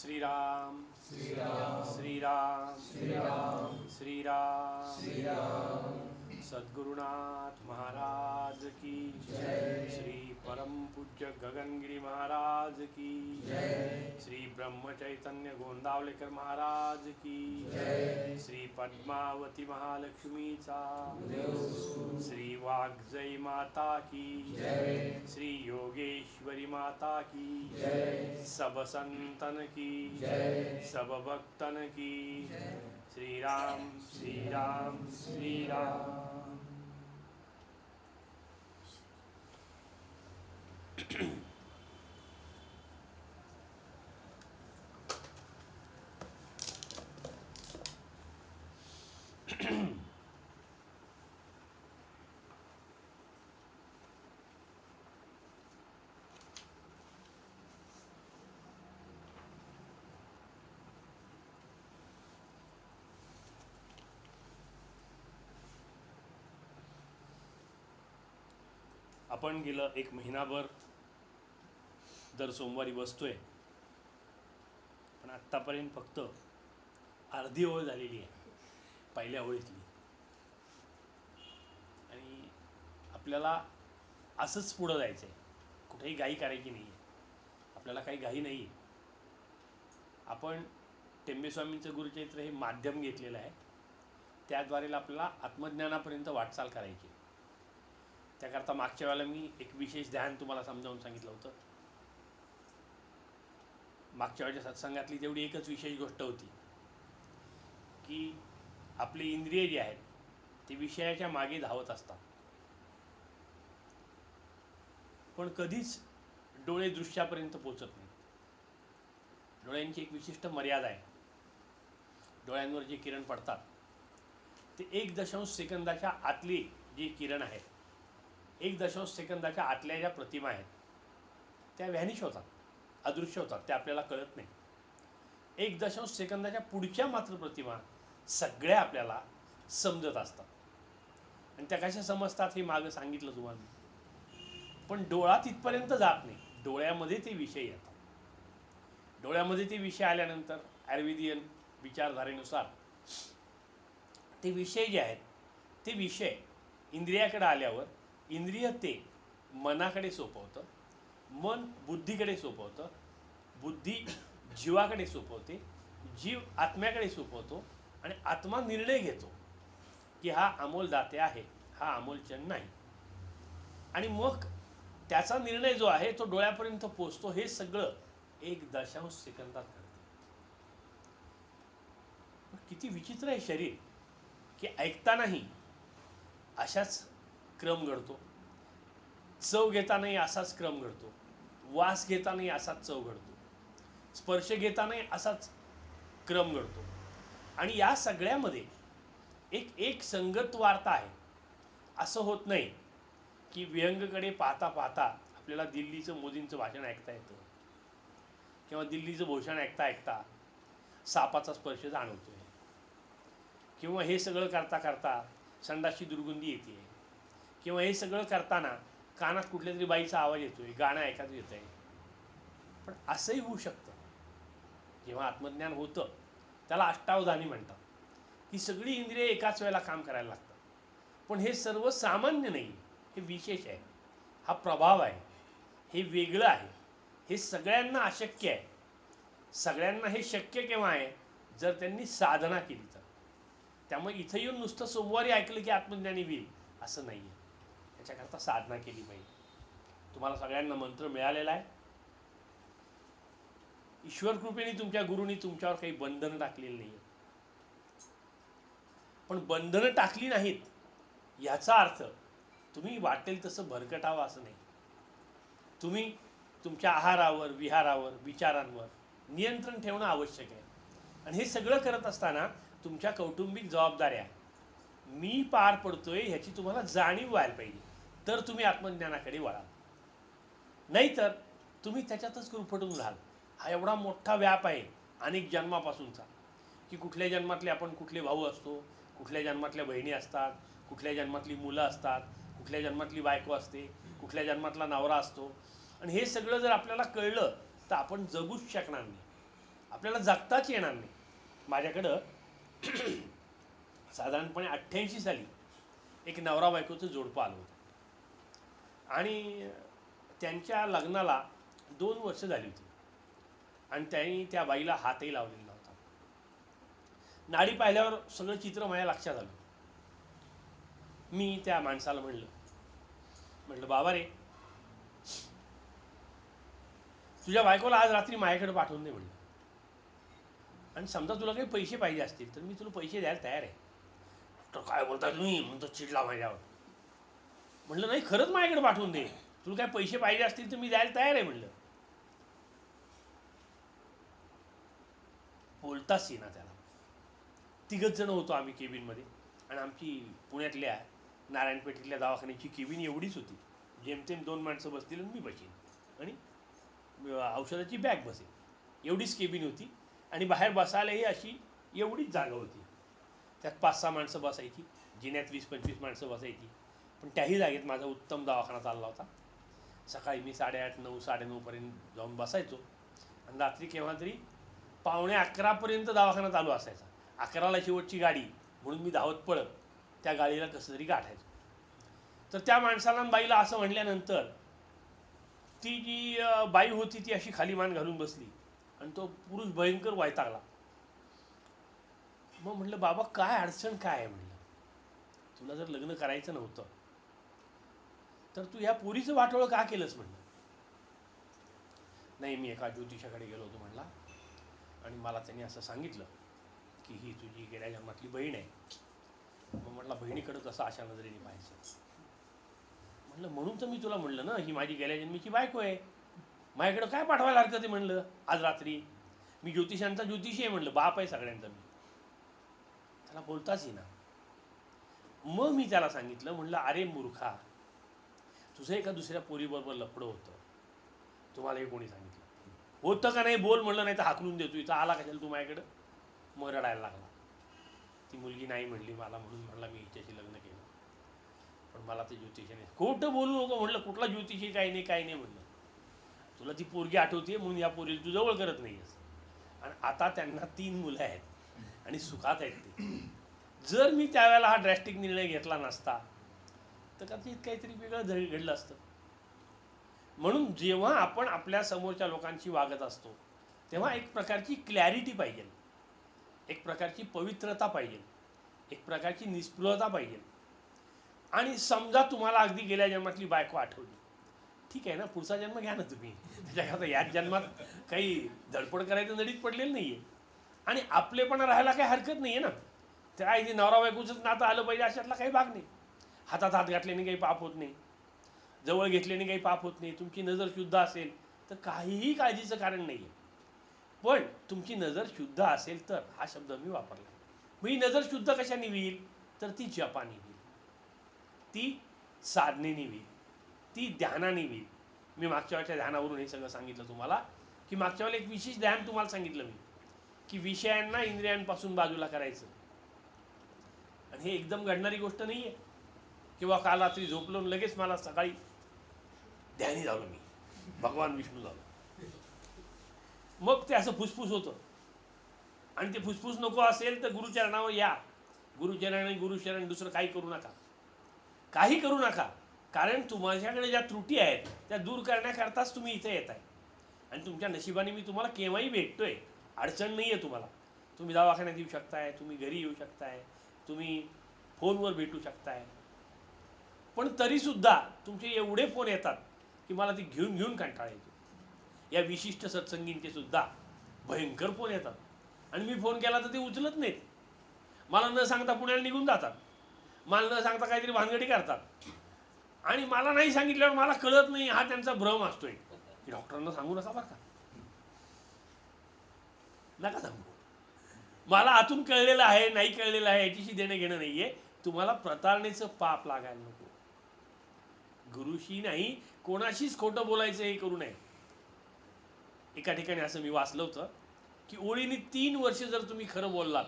श्रीराम श्रीराम श्रीराम श्रीराम श्रीराम श्रीराम। सद्गुरुनाथ महाराज की जय। श्री परम पूज्य गगनगिरी महाराज की जय। श्री ब्रह्म चैतन्य गोंदावलेकर महाराज की जय। श्री पद्मावती महालक्ष्मीचा देव श्री वाग्जई माता की जय। श्री योगेश्वरी माता की जय। सब संतन की जय। सब भक्तन की जय। श्री राम श्री राम श्री राम। आपण गेलं एक महिनाभर दर सोमवारी बसतोय, पण आत्तापर्यंत फक्त अर्धी ओळ झालेली आहे पहिल्या ओळीतली. आणि आपल्याला असंच पुढं जायचं आहे, कुठेही घाई करायची नाही आहे. आपल्याला काही घाई नाही आहे. आपण टेंबेस्वामींचं गुरुचरित्र हे माध्यम घेतलेलं आहे, त्याद्वारे आपल्याला आत्मज्ञानापर्यंत वाटचाल करायची. त्याकरता मागच्या वेळेला मी एक विशेष ध्यान तुम्हाला समजावून सांगितलं होतं. मागच्या वेळेच्या सत्संगातली तेवढी एकच विशेष गोष्ट होती की आपले इंद्रिय जे आहेत ते विषयाच्या मागे धावत असतात, पण कधीच डोळे दृश्यापर्यंत पोचत नाही. डोळ्यांची एक विशिष्ट मर्यादा आहे. डोळ्यांवर जे किरण पडतात ते 1.0 सेकंदाच्या आतली जी किरण आहेत, 1.0 सेकंदाच्या आतल्या ज्या प्रतिमा आहेत त्या व्हॅनिश होतात, अदृश्य होतात, त्या आपल्याला कळत नाही. 1.0 सेकंदाच्या पुढच्या मात्र प्रतिमा सगळ्या आपल्याला समजत असतात. आणि त्या कशा समजतात हे मागं सांगितलं तुम्हाला. पण डोळा तिथपर्यंत जात नाही, डोळ्यामध्ये ते विषय येतात. डोळ्यामध्ये ते विषय आल्यानंतर आयुर्वेदियन विचारधारेनुसार ते विषय जे आहेत ते विषय इंद्रियाकडे आल्यावर इंद्रिय ते मनाकडे सोपवतं, मन बुद्धीकडे सोपवतं, बुद्धी जीवाकडे सोपवते, जीव आत्म्याकडे सोपवतो, आणि आत्मा निर्णय घेतो की हा अमोल दाते आहे, हा अमोलचंद नाही. आणि मग त्याचा निर्णय जो आहे तो डोळ्यापर्यंत पोचतो. हे सगळं 1.0 सेकंदात घडतं. किती विचित्र आहे शरीर, की ऐकतानाही अशाच क्रम घडतो, चव घेतानाही असाच क्रम घडतो, वास घेतानाही असाच चव घडतो, स्पर्श घेतानाही असाच क्रम घडतो. आणि या सगळ्यामध्ये एक संगत वार्ता आहे. असं होत नाही की विहंगकडे पाहता पाहता आपल्याला दिल्लीचं मोदींचं भाषण ऐकता येतं, किंवा दिल्लीचं भूषण ऐकता ऐकता सापाचा स्पर्श जाणवतोय, किंवा हे सगळं करता करता संडासची दुर्गंधी येते, किंवा हे सगळं करताना कानात कुठल्या तरी बाईचा आवाज येतोय, गाणं ऐकायला येत आहे. पण असंही होऊ शकतं. जेव्हा आत्मज्ञान होतं त्याला अष्टावधानी म्हणतात, की सगळी इंद्रिय एकाच वेळेला काम करायला लागतात. पण हे सर्व सामान्य नाही, हे विशेष आहे, हा प्रभाव आहे, हे वेगळं आहे, हे सगळ्यांना अशक्य आहे. सगळ्यांना हे शक्य केव्हा आहे, जर त्यांनी साधना केली तर. त्यामुळे इथं येऊन नुसतं सोमवारी ऐकलं की आत्मज्ञानी होईल असं नाही आहे. त्याच्याकरता साधना केली पाहिजे. तुम्हाला सगळ्यांना मंत्र मिळालेला आहे. ईश्वर कृपेने तुमच्या गुरुनी तुमच्यावर काही बंधनं टाकलेली नाही. पण बंधनं टाकली नाहीत याचा अर्थ तुम्ही वाटेल तसं भरकटावं असं नाही. तुम्ही तुमच्या आहारावर, विहारावर, विचारांवर नियंत्रण ठेवणं आवश्यक आहे. आणि हे सगळं करत असताना तुमच्या कौटुंबिक जबाबदाऱ्या मी पार पडतोय ह्याची तुम्हाला जाणीव व्हायला पाहिजे, तर तुम्ही आत्मज्ञानाकडे वळाल. नाहीतर तुम्ही त्याच्यातच गुरफटून राहाल. हा एवढा मोठा व्याप आहे अनेक जन्मापासूनचा, की कुठल्या जन्मातले आपण कुठले भाऊ असतो, कुठल्या जन्मातल्या बहिणी असतात, कुठल्या जन्मातली मुलं असतात, कुठल्या जन्मातली बायको असते, कुठल्या जन्मातला नवरा असतो. आणि हे सगळं जर आपल्याला कळलं तर आपण जगूच शकणार नाही. आपल्याला जगताच येणार नाही. माझ्याकडं साधारणपणे 88 साली एक नवरा बायकोचं जोडपं आलं होतं आणि त्यांच्या लग्नाला 2 वर्ष झाली होती आणि त्यांनी त्या बाईला हातही लावलेला नव्हता. नाडी पाहिल्यावर सगळं चित्र माझ्या लक्षात आलं. मी त्या माणसाला म्हटलं बाबा रे, तुझ्या बायकोला आज रात्री माझ्याकडे पाठवून दे म्हणलं, आणि समजा तुला काही पैसे पाहिजे असतील तर मी तुला पैसे द्यायला तयार आहे. तर काय बोलताय तुम्ही म्हणतो, चिडला माझ्यावर. म्हटलं नाही, खरंच माझ्याकडे पाठवून दे, तुला काय पैसे पाहिजे असतील तर मी द्यायला तयार आहे म्हणलं. बोलताच येईना त्याला. तिघच जण होतो आम्ही केबिनमध्ये, आणि आमची पुण्यातल्या नारायणपेठेतल्या दवाखान्याची केबिन एवढीच होती. जेमतेम 2 माणसं बसतील आणि मी बसेन आणि औषधाची बॅग बसेल, एवढीच केबिन होती. आणि बाहेर बसायलाही अशी एवढीच जागा होती. त्यात 5-6 माणसं बसायची, जिन्यात 20-25 माणसं बसायची. पण त्याही जागेत माझा उत्तम दवाखाना चालला होता. सकाळी मी 8:30, 9, 9:30पर्यंत जाऊन बसायचो आणि रात्री केव्हा तरी 10:45पर्यंत दवाखाना चालू असायचा. 11ला शेवटची गाडी म्हणून मी धावत पळत त्या गाडीला कसं तरी गाठायचो. तर त्या माणसाला बाईला असं म्हणल्यानंतर ती जी बाई होती ती अशी खाली मान घालून बसली आणि तो पुरुष भयंकर वैतागला. मग म्हटलं बाबा काय अडचण काय आहे म्हणलं, तुला जर लग्न करायचं नव्हतं तर तू ह्या पोरीचं वाटोळं का केलंस म्हणलं. नाही, मी एका ज्योतिषाकडे गेलो होतो म्हणला, आणि मला त्यांनी असं सांगितलं की ही तुझी गेल्या जन्मातली बहीण आहे. मग म्हटलं बहिणीकडं कसं अशा नजरेने पाहायचं. म्हणलं म्हणून तर मी तुला म्हणलं ना, ही माझी गेल्या जन्मीची बायको आहे, माझ्याकडं काय पाठवायला हरकत आहे म्हणलं आज रात्री. मी ज्योतिषांचा ज्योतिषी आहे म्हणलं, बाप आहे सगळ्यांचा मी. त्याला बोलताच येईना. मग मी त्याला सांगितलं, म्हणलं अरे मूर्खा, तुझं एका दुसऱ्या पोरीबरोबर लफडं होतं, तुम्हाला हे कोणी सांगितलं होतं का नाही, बोल म्हणलं, नाही तर हाकलून देतो इथं, आला कशाला तू माझ्याकडं. मग रडायला लागला. ती मुलगी नाही म्हणली मला, म्हणून म्हणला मी हिच्याशी लग्न केलं. पण मला ते ज्योतिषाने खोटं बोलू नको म्हणलं, कुठला ज्योतिषी काही नाही काही नाही म्हणलं, तुला ती पोरगी आठवते म्हणून या पोरीला तू जवळ करत नाहीयेस. आणि आता त्यांना 3 मुलं आहेत आणि सुखात आहेत ते. जर मी त्यावेळेला हा ड्रॅस्टिक निर्णय घेतला नसता तर कदाचित काहीतरी वेगळं घडलं असतं. म्हणून जेव्हा आपण आपल्या समोरच्या लोकांशी वागत असतो तेव्हा एक प्रकारची क्लॅरिटी पाहिजे, एक प्रकारची पवित्रता पाहिजे, एक प्रकारची निस्पृहता पाहिजे. आणि समजा तुम्हाला अगदी गेल्या जन्मातली बायको आठवली, ठीक आहे ना, पुढचा जन्म घ्या ना तुम्ही, त्याच्याकरता याच जन्मात काही धडपड करायचं नडीत पडलेलं नाही आहे. आणि आपलेपणा राहायला काही हरकत नाही आहे ना. त्या इथे नवरा बायकोचंच नातं आलं पाहिजे अशातला काही भाग नाही. हातात हात घातल्याने काही पाप होत नाही, जवळ घेतल्याने काही पाप होत नाही. तुमची नजर शुद्ध असेल तर काहीही काळजीचं कारण नाही आहे. पण तुमची नजर शुद्ध असेल तर, हा शब्द मी वापरला. मग ही नजर शुद्ध कशाने होईल, तर ती जपानी होईल, ती साधनेने होईल, ती ध्यानाने होईल. मी मागच्या वेळच्या ध्यानावरून हे सगळं सांगितलं तुम्हाला, की मागच्या वेळेला एक विशेष ध्यान तुम्हाला सांगितलं मी, की विषयांना इंद्रियांपासून बाजूला करायचं. आणि हे एकदम घडणारी गोष्ट नाही आहे, किंवा काल रात्री झोपलो लगेच मला सकाळी ध्यानी झालो मी, भगवान विष्णू झालो. मग ते असं फुसफुस होतं. आणि ते फुसफुस नको असेल तर गुरुचरणावर या, गुरुचरण आणि गुरुशरण, दुसरं काही करू नका, काही करू नका. कारण तुमच्याकडे ज्या त्रुटी आहेत त्या दूर करण्याकरताच तुम्ही इथे येत आहे. आणि तुमच्या नशिबाने मी तुम्हाला केव्हाही भेटतोय, अडचण नाही आहे तुम्हाला. तुम्ही दवाखान्यात येऊ शकताय, तुम्ही घरी येऊ शकताय, तुम्ही फोनवर भेटू शकताय. पण तरीसुद्धा तुमचे एवढे फोन येतात की मला ती घेऊन घेऊन कंटाळा येतो. या विशिष्ट सत्संगींचे सुद्धा भयंकर फोन येतात, आणि मी फोन केला तर ते उचलत नाहीत. मला न सांगता पुण्याला निघून जातात, मला न सांगता काहीतरी भानगडी करतात. आणि मला नाही सांगितल्यावर मला कळत नाही, हा त्यांचा भ्रम असतोय की डॉक्टरांना सांगू नका बरं का, नका सांगू. मला आतून कळलेलं आहे, नाही कळलेलं आहे याच्याशी देणं घेणं नाहीये. तुम्हाला प्रतारणेचं पाप लागायला नको. गुरुशी नाही, कोणाशीच खोटं बोलायचं हे करू नये. एका ठिकाणी असं मी वाचलं होतं की ओळीने 3 वर्ष जर तुम्ही खरं बोललात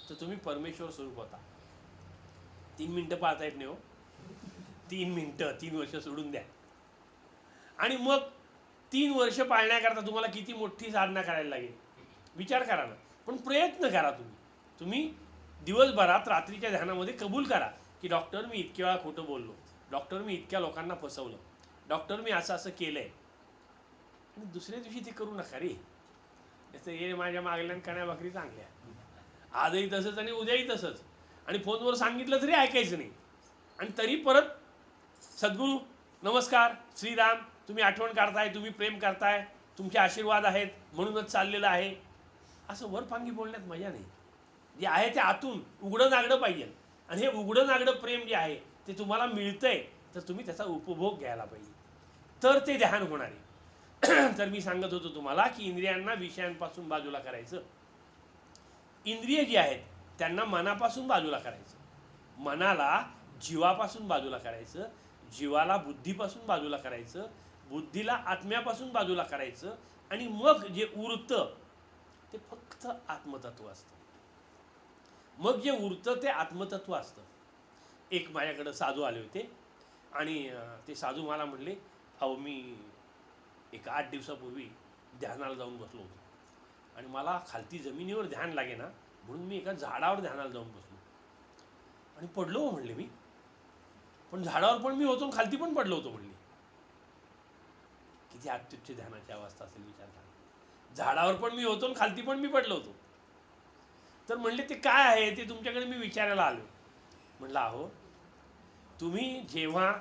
तर तुम्ही परमेश्वर स्वरूप होता. 3 मिनिटं पाळता येत नाही हो, 3 मिनिटं, 3 वर्ष सोडून द्या. आणि मग 3 वर्ष पाळण्याकरता तुम्हाला किती मोठी साधना करायला लागेल. विचार करा ना, पण प्रयत्न करा. तुम्ही दिवसभरात रात्रीच्या ध्यानामध्ये कबूल करा की डॉक्टर मी इतक्या वेळा खोटं बोललो, डॉक्टर मी इतक्या लोकांना फसवलं, डॉक्टर मी असं असं केलंय. आणि दुसऱ्या दिवशी ते करू नका रे. त्याचं हे माझ्या मागल्यान कण्या भाकरी चांगल्या, आजही तसंच आणि उद्याही तसंच. आणि फोनवर सांगितलं तरी ऐकायचं नाही. आणि तरी परत सद्गुरू नमस्कार श्रीराम, तुम्ही आठवण काढताय, तुम्ही प्रेम करताय, तुमचे आशीर्वाद आहेत म्हणूनच चाललेलं आहे. असं वरपांगी बोलण्यात मजा नाही. जे आहे ते आतून उघडं नागडं पाहिजे. आणि हे उघडं नागडं प्रेम जे आहे ते तुम्हाला मिळतंय, तर तुम्ही त्याचा उपभोग घ्यायला पाहिजे, तर ते ध्यान होणार आहे. तर मी सांगत होतो तुम्हाला की इंद्रियांना विषयांपासून बाजूला करायचं, इंद्रिय जी आहेत त्यांना मनापासून बाजूला करायचं, मनाला जीवापासून बाजूला करायचं, जीवाला बुद्धीपासून बाजूला करायचं, बुद्धीला आत्म्यापासून बाजूला करायचं. आणि मग जे उरतं ते फक्त आत्मतत्व असतं. मग जे उरतं ते आत्मतत्व असतं. एक माझ्याकडं साधू आले होते आणि ते साधू मला म्हणले, अहो मी एक 8 दिवसापूर्वी ध्यानाला जाऊन बसलो होतो आणि मला खालती जमिनीवर ध्यान लागे ना, म्हणून मी एका झाडावर ध्यानाला जाऊन बसलो आणि पडलो म्हणले मी. पण झाडावर पण मी होतो, खालती पण पडलो होतो म्हणले. किती अत्युच्च ध्यानाची अवस्था असेल विचार करा. झाडावर पण मी होतो, खालती पण मी पडलो होतो. तर म्हणले ते काय आहे ते तुमच्याकडे मी विचारायला आलो. म्हणलं अहो तुम्ही जेव्हा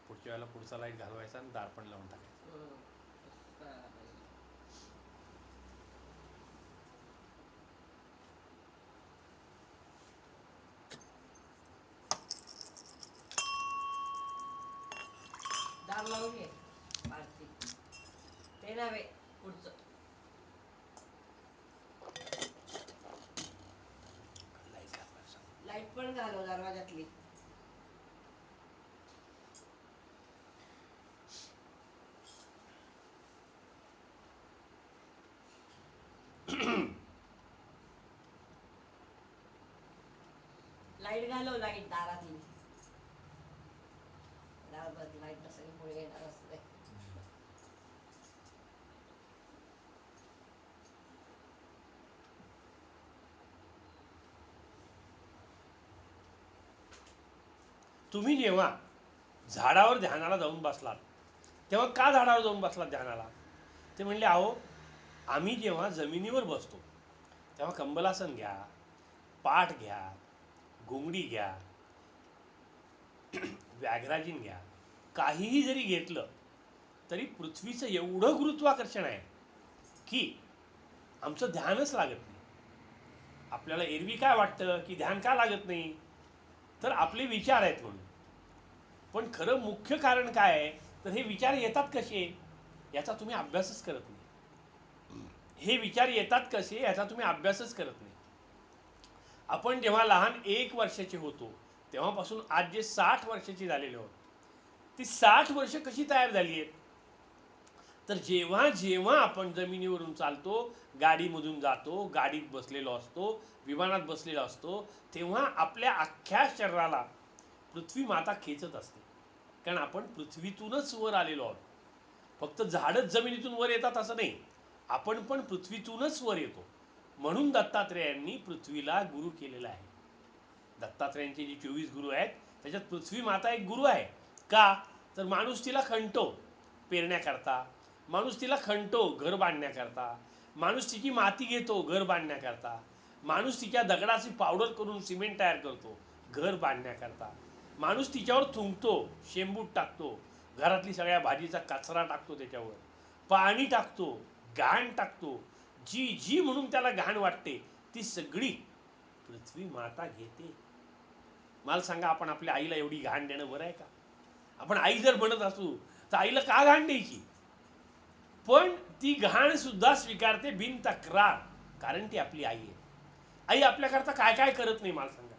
पुढच्या वेळेला पुढचा लाईट घालवायचा आणि दार पण लावून टाकायचं. दार लावून घे मारती ते नव्हे पुढचं. लाईट पण घालव दरवाजातली. Light घालव, light दारातली. दारात लाईट नसली मुळे येणार असते. तुम्ही जेव्हा झाडावर ध्यानाला जाऊन बसलात तेव्हा का झाडावर जाऊन बसलात ध्यानाला? ते म्हणले अहो आम्ही जेव्हा जमिनीवर बसतो तेव्हा कंबलासन घ्या, पाठ घ्या, घोंगडी घ्या, व्याघ्राजीन घ्या, काहीही जरी घेतलं तरी पृथ्वीचं एवढं गुरुत्वाकर्षण आहे की आमचं ध्यानच लागत नाही. आपल्याला एरवी काय वाटतं की ध्यान का लागत नाही, तर आपले विचार आहेत म्हणून. पण खरं मुख्य कारण काय आहे, तर हे विचार येतात कसे याचा तुम्ही अभ्यासच करत नाही. हे विचार येतात कसे याचा तुम्ही अभ्यासच करत नाही. आपण जेव्हा लहान 1 वर्षाचे होतो तेव्हापासून आज जे 60 वर्षाची झालेले आहोत, ती 60 वर्ष कशी तयार झाली आहेत, तर जेव्हा जेव्हा आपण जमिनीवरून चालतो, गाडीमधून जातो, गाडीत बसलेलो असतो, विमानात बसलेलो असतो, तेव्हा आपल्या अख्ख्या शरीराला पृथ्वी माता खेचत असते. कारण आपण पृथ्वीतूनच वर आलेलो आहोत. फक्त झाडच जमिनीतून वर येतात असं नाही, आपण पण पृथ्वीतूनच वर येतो. म्हणून दत्तात्रेयांनी पृथ्वीला गुरु केलेला आहे. दत्तात्रेयांचे जे 24 गुरु आहेत त्याच्यात पृथ्वी माता एक गुरु आहे. का, तर माणूस तिला खणतो पेरण्याकरता, माणूस तिला खणतो घर बांधण्याकरता, माणूस तिची माती घेतो घर बांधण्याकरता, माणूस तिच्या दगडाची पावडर करून सिमेंट तयार करतो घर बांधण्याकरता, माणूस तिच्यावर थुंकतो, शेंबूट टाकतो, घरातली सगळ्या भाजीचा कचरा टाकतो, त्याच्यावर पाणी टाकतो, घाण टाकतो, जी जी म्हणून त्याला घाण वाटते ती सगळी पृथ्वी माता घेते. मला सांगा आपण आपल्या आईला एवढी घाण देणं बरं आहे का? आपण आई जर म्हणत असू तर आईला का घाण द्यायची? पण ती घाण सुद्धा स्वीकारते बिन तक्रार, कारण ती आपली आई आहे. आई आपल्याकरता काय काय करत नाही मला सांगा.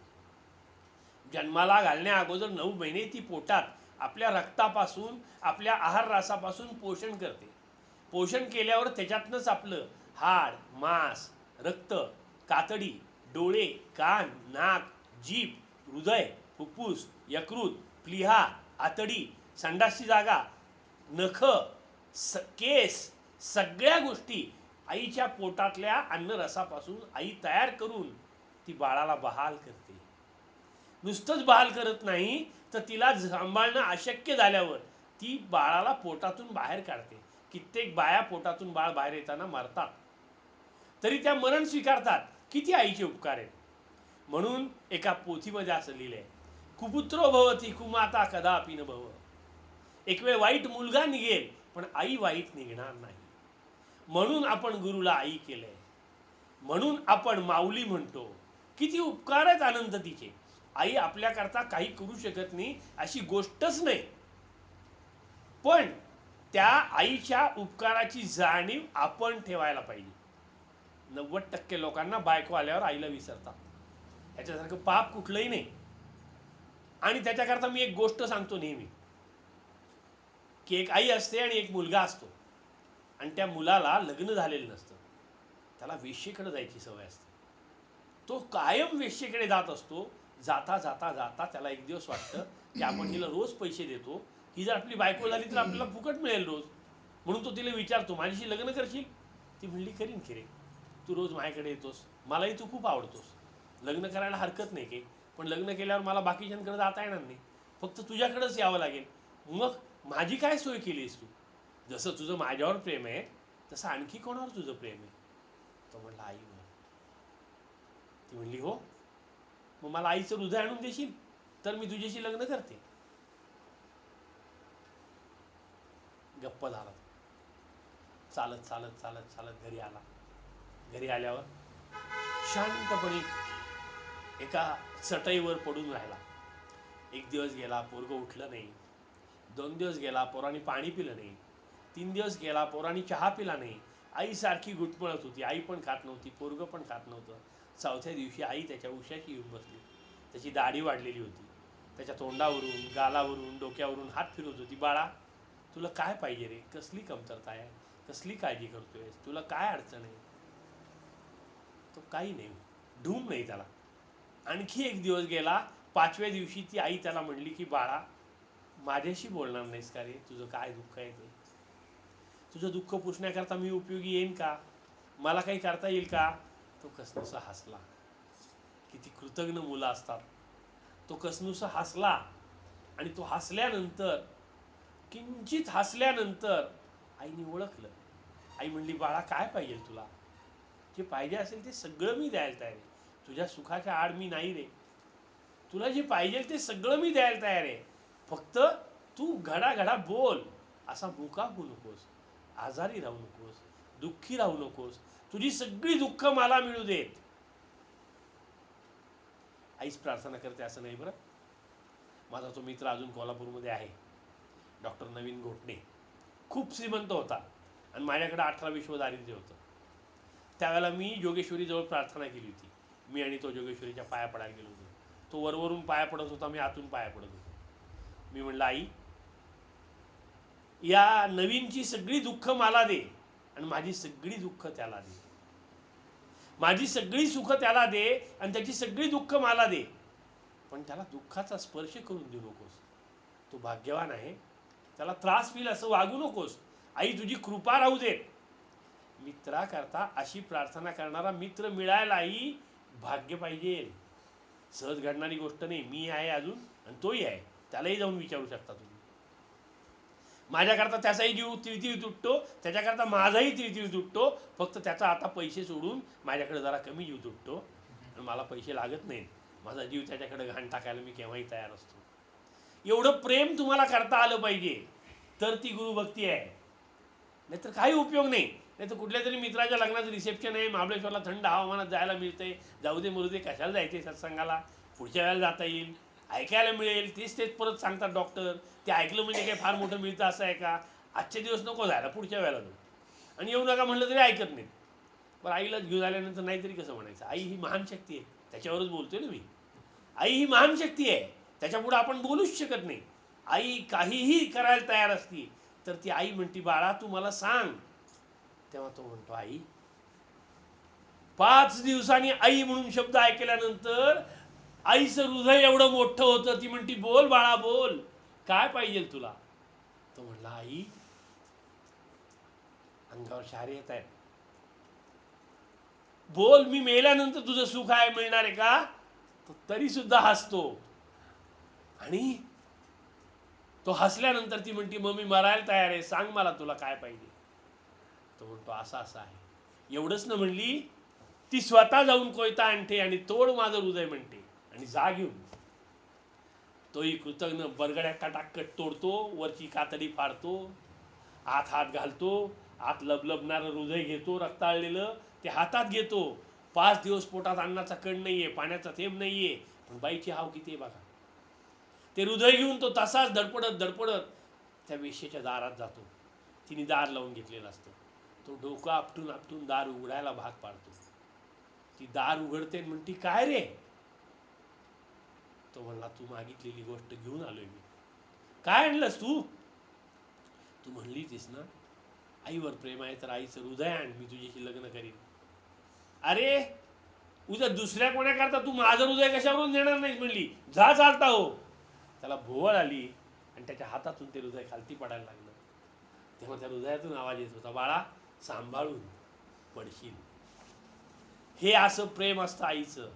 जन्माला घालण्या अगोदर 9 महिने ती पोटात आपल्या रक्तापासून, आपल्या आहार रासापासून पोषण करते. पोषण केल्यावर त्याच्यातनंच आपलं हाड, मांस, रक्त, कातडी, डोळे, कान, नाक, जीभ, हृदय, फुफ्फुस, यकृत, प्लीहा, आतडी, संडासची जागा, नख, केस, सगळ्या गोष्टी आईच्या पोटातल्या अन्नरसापासून आई तयार करून ती बाळाला बहाल करते. नुसतंच बहाल करत नाही तर तिला सांभाळणं अशक्य झाल्यावर ती बाळाला पोटातून बाहेर काढते. कित्येक बाया पोटातून बाळ बाहेर येताना मरतात, तरी त्या मरण स्वीकारतात. किती आईचे उपकार आहेत. म्हणून एका पोथीमध्ये असं लिहिलंय, कुपुत्रो भवती कुमाता कदापि न भव. एक वेळ वाईट मुलगा निघेल पण आई वाईट निघणार नाही. म्हणून आपण गुरुला आई केलंय, म्हणून आपण माऊली म्हणतो. किती उपकार आहेत अनंत तिचे. आई आपल्याकरता काही करू शकत नाही अशी गोष्टच नाही, पण त्या आईच्या उपकाराची जाणीव आपण ठेवायला पाहिजे. 90% लोकांना बायको आल्यावर आईला विसरतात. ह्याच्यासारखं पाप कुठलंही नाही. आणि त्याच्याकरता मी एक गोष्ट सांगतो नेहमी, की एक आई असते आणि एक मुलगा असतो, आणि त्या मुलाला लग्न झालेलं नसतं. त्याला वेश्येकडे जायची सवय असते. तो कायम वेश्येकडे जात असतो. जाता जाता जाता त्याला एक दिवस वाटतं की आपण हिला रोज पैसे देतो, ही जर आपली बायको झाली तर आपल्याला फुकट मिळेल रोज. म्हणून तो तिला विचारतो, माझ्याशी लग्न करशील? ती म्हणली, करीन की रे, तू रोज माझ्याकडे येतोस, मलाही तू खूप आवडतोस, लग्न करायला हरकत नाही की, पण लग्न केल्यावर मला बाकीच्यांकडे जाता येणार नाही, फक्त तुझ्याकडेच यावं लागेल. मग माझी काय सोय केली आहेस तू? जसं तुझं माझ्यावर प्रेम आहे तसं आणखी कोणावर तुझं प्रेम आहे? तो म्हणला, आईवर. ती म्हणली, हो, मग मला आईचं हृदय आणून देशील तर मी तुझ्याशी लग्न करते. गप्प झाला. चालत चालत चालत चालत घरी आला. घरी आल्यावर शांतपणे एका चटईवर पडून राहिला. एक दिवस गेला, पोरगं उठलं नाही. 2 दिवस गेला, पोरांनी पाणी पिलं नाही. 3 दिवस गेला, पोरांनी चहा पिला नाही. आई सारखी घुटमळत होती. आई पण खात नव्हती, पोरगं पण खात नव्हतं. 4थ्या दिवशी आई त्याच्या उशाशी येऊन बसली. त्याची दाढी वाढलेली होती. त्याच्या तोंडावरून, गालावरून, डोक्यावरून हात फिरवत होती. बाळा, तुला काय पाहिजे रे? कसली कमतरता आहे? कसली काळजी करतोय? तुला काय अडचण आहे? तो काही नाही, ढूम नाही त्याला. आणखी एक दिवस गेला. 5व्या दिवशी ती आई त्याला म्हणली की, बाळा, माझ्याशी बोलणार नाहीस का रे? तुझं काय दुःख आहे ते? तुझं दुःख पुसण्याकरता मी उपयोगी येईन का? मला काही करता येईल का? तो कसनुसा हसला. किती कृतज्ञ मुलं असतात. तो कसनुसा हसला, आणि तो हसल्यानंतर, किंचित हसल्यानंतर आईने ओळखलं. आई म्हणली, बाळा, काय पाहिजे तुला? जे पाहिजे असेल ते सगळं मी द्यायला तयार आहे. तुझ्या सुखाच्या आड मी नाही रे. तुला जे पाहिजे ते सगळं मी द्यायला तयार आहे. फक्त तू घडाघडा बोल. असा मुका होऊ नकोस, आजारी राहू नकोस, दुःखी राहू नकोस. तुझी सगळी दुःख मला मिळू देत. आईच प्रार्थना करते असं नाही बरं. माझा तो मित्र अजून कोल्हापूरमध्ये आहे, डॉक्टर नवीन घोटणे. खूप श्रीमंत होता आणि माझ्याकडे 18-20 दारिद्र्य होतं. त्यावेळेला मी जोगेश्वरीजवळ प्रार्थना केली होती. मी आणि तो जोगेश्वरीच्या पाया पडायला गेलो होतो. तो वरवरून पाया पडत होता, मी आतून पाया पडत होतो. मी म्हणलं, आई, या नवीनची सगळी दुःख मला दे आणि माझी सगळी दुःख त्याला दे. माझी सगळी सुख त्याला दे आणि त्याची सगळी दुःख मला दे, पण त्याला दुःखाचा स्पर्श करून देऊ नकोस. तो भाग्यवान आहे, त्याला त्रास होईल असं वागू नकोस. आई, तुझी कृपा राहू दे. मित्राकरता अशी प्रार्थना करणारा मित्र मिळायलाही भाग्य पाहिजे. सहज घडणारी गोष्ट नाही. मी आहे अजून आणि तोही आहे, त्यालाही जाऊन विचारू शकता तुम्ही. माझ्याकरता त्याचाही जीव तिळतिळ तुटतो, त्याच्याकरता माझाही तिळतिळ तुटतो. फक्त त्याचा आता पैसे सोडून माझ्याकडे जरा कमी जीव तुटतो आणि मला पैसे लागत नाहीत. माझा जीव त्याच्याकडे घाण टाकायला मी केव्हाही तयार असतो. एवढं प्रेम तुम्हाला करता आलं पाहिजे, तर ती गुरुभक्ती आहे. नाहीतर काही उपयोग नाही. नाही तर कुठल्या तरी मित्राच्या लग्नाचं रिसेप्शन आहे, महाबळेश्वरला थंड हवामानात जायला मिळतंय, जाऊ दे मरू दे, कशाला जायचे सत्संगाला, पुढच्या वेळेला जाता येईल, ऐकायला मिळेल. तेच परत सांगतात डॉक्टर. ते ऐकलं म्हणजे काही फार मोठं मिळतं असं आहे का? आजचे दिवस नको जायला, पुढच्या वेळेला जाऊ. आणि येऊ नका म्हणलं तरी ऐकत नाहीत. पण आईलाच घेऊन आल्यानंतर नाहीतरी कसं म्हणायचं? आई ही महान शक्ती आहे, त्याच्यावरच बोलतोय ना मी. आई ही महान शक्ती आहे, त्याच्यापुढे आपण बोलूच शकत नाही. आई काहीही करायला तयार असती तर ती आई म्हणती बाळा तू मला सांग. तेव्हा तो म्हणतो आई. 5 दिवसांनी आई म्हणून शब्द ऐकल्यानंतर आईचं हृदय एवढं मोठं होतं. ती म्हणती बोल बाळा बोल, काय पाहिजे तुला. तो म्हणला आई अंगावर शहारे येत आहेत, बोल मी मेल्यानंतर तुझं सुख आहे मिळणार आहे का. तो तरी सुद्धा हसतो. आणि तो हसल्यानंतर ती म्हणती मग मी मरायला तयार आहे, सांग मला तुला काय पाहिजे. तो म्हणतो असं असं आहे. एवढंच न म्हणली ती स्वतः जाऊन कोयता आणते आणि तोड माझं हृदय म्हणते आणि जा घेऊन. तोही कृतज्ञ बरगड्या कटाकट तोडतो, वरची कातडी फाडतो, आत हात घालतो, आत लबलबणारं हृदय घेतो रक्ताळलेलं, ते हातात घेतो. 5 दिवस पोटात अन्नाचा कण नाहीये, पाण्याचा थेंब नाहीये, पण बाईची हाव किती आहे बघा. ते हृदय घेऊन तो तसाच धडपडत धडपडत त्या वेश्येच्या दारात जातो. तिने दार लावून घेतलेलं असतं. तो डोकं आपटून आपटून दार उघडायला भाग पाडतो. ती दार उघडते आणि म्हणती काय रे. तो म्हणला तू मागितलेली गोष्ट घेऊन आलोय मी. काय आणलंस तू. तू म्हणली तीस ना आईवर प्रेम आहे तर आईचं हृदय आण, मी तुझ्याशी लग्न करीन. अरे उद्या दुसऱ्या कोणाकरता तू माझं हृदय कशावरून देणार नाहीस म्हणली. जा चालता हो. त्याला भोवळ आली आणि त्याच्या हातातून ते हृदय खालती पडायला लागलं. तेव्हा त्या हृदयातून आवाज येत होता बाळा सांभाळून पडशील. हे असं प्रेम असतं आईचं.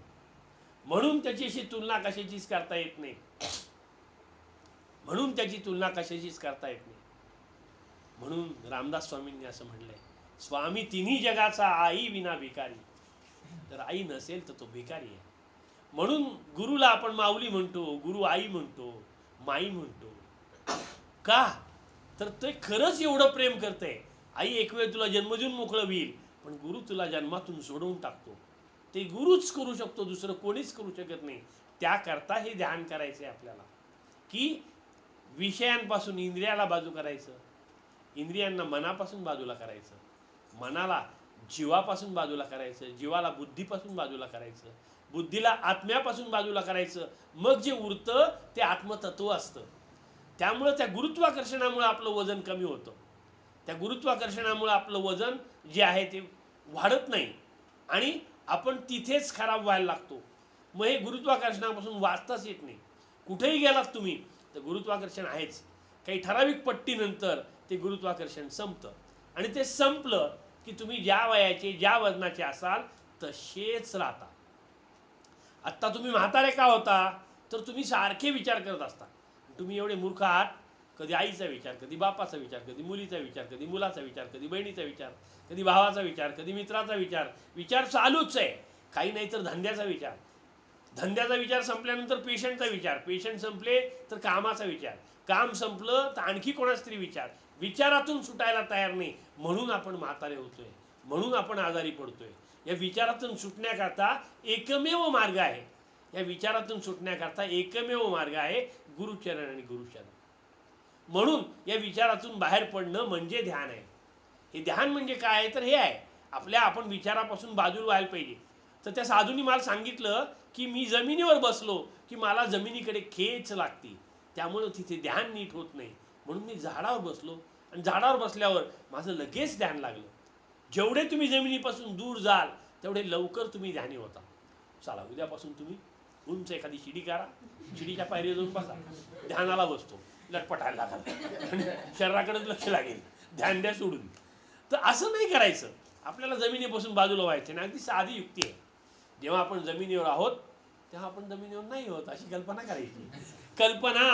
म्हणून त्याच्याशी तुलना कशाचीच करता येत नाही. म्हणून त्याची तुलना कशाचीच करता येत नाही. म्हणून रामदास स्वामींनी असं म्हणलंय, स्वामी तिन्ही जगाचा आई विना भिकारी. तर आई नसेल तर तो भिकारी आहे. म्हणून गुरुला आपण माऊली म्हणतो, गुरु आई म्हणतो, माई म्हणतो. का तर ते खरंच एवढं प्रेम करते. आई एक वेळ तुला जन्म देऊन मोकळं होईल, पण गुरु तुला जन्मातून सोडवून टाकतो. ते गुरुच करू शकतो, दुसरं कोणीच करू शकत नाही. त्याकरता हे ध्यान करायचंय आपल्याला की विषयांपासून इंद्रियाला बाजू करायचं, इंद्रियांना मनापासून बाजूला करायचं, मनाला जीवापासून बाजूला करायचं, जीवाला बुद्धीपासून बाजूला करायचं, बुद्धीला आत्म्यापासून बाजूला करायचं. मग जे उरतं ते आत्मतत्व असतं. त्यामुळं त्या गुरुत्वाकर्षणामुळे आपलं वजन कमी होतं. त्या गुरुत्वाकर्षणामुळे आपलं वजन जे आहे ते वाढत नाही आणि आपण तिथेच खराब व्हायला लागतो. मग हे गुरुत्वाकर्षणापासून वाचताच येत नाही. कुठेही गेलात तुम्ही तर गुरुत्वाकर्षण आहेच. काही ठराविक पट्टीनंतर ते गुरुत्वाकर्षण संपतं आणि ते संपलं की तुम्ही ज्या वयाचे ज्या वजनाचे असाल तसेच राहता. आत्ता तुम्ही म्हातारे का होता तर तुम्ही सारखे विचार करत असता. तुम्ही एवढे मूर्ख आहात, कधी आईचा विचार, कधी बापाचा विचार, कधी मुलीचा विचार, कधी मुलाचा विचार, कधी बहिणीचा विचार, कधी भावाचा विचार, कधी मित्राचा विचार. विचार चालूच आहे. काही नाही तर धंद्याचा विचार, धंद्याचा विचार संपल्यानंतर पेशंटचा विचार, पेशंट संपले तर कामाचा विचार, काम संपलं तर आणखी कोणाचा तरी विचार. विचारातून सुटायला तयार नाही. म्हणून आपण म्हातारे होतोय, म्हणून आपण आजारी पडतोय. या विचारातून सुटण्याकरता एकमेव मार्ग आहे. या विचारातून सुटण्याकरता एकमेव मार्ग आहे गुरुचरण आणि गुरुशरण. म्हणून या विचारातून बाहेर पडणं म्हणजे ध्यान आहे. हे ध्यान म्हणजे काय आहे तर हे आहे आपण विचारापासून बाजूला व्हायला पाहिजे. तर त्या साधूंनी मला सांगितलं की मी जमिनीवर बसलो की मला जमिनीकडे खेच लागते, त्यामुळं तिथे ध्यान नीट होत नाही. म्हणून मी झाडावर बसलो आणि झाडावर बसल्यावर माझं लगेच ध्यान लागलं. जेवढे तुम्ही जमिनीपासून दूर जाल तेवढे लवकर तुम्ही ध्यानी होता. चला उद्यापासून तुम्ही उंच एखादी शिडी करा, शिडीच्या पायरीवर जाऊन बसा, ध्यानाला बसतो, लटपटायला लागला आणि शरीराकडे लक्ष लागेल, ध्यान द्या सोडून. तर असं नाही करायचं. आपल्याला जमिनीपासून बाजूला व्हायचं नाही. अगदी साधी युक्ती आहे. जेव्हा आपण जमिनीवर आहोत तेव्हा आपण जमिनीवर नाही होत अशी कल्पना करायची. कल्पना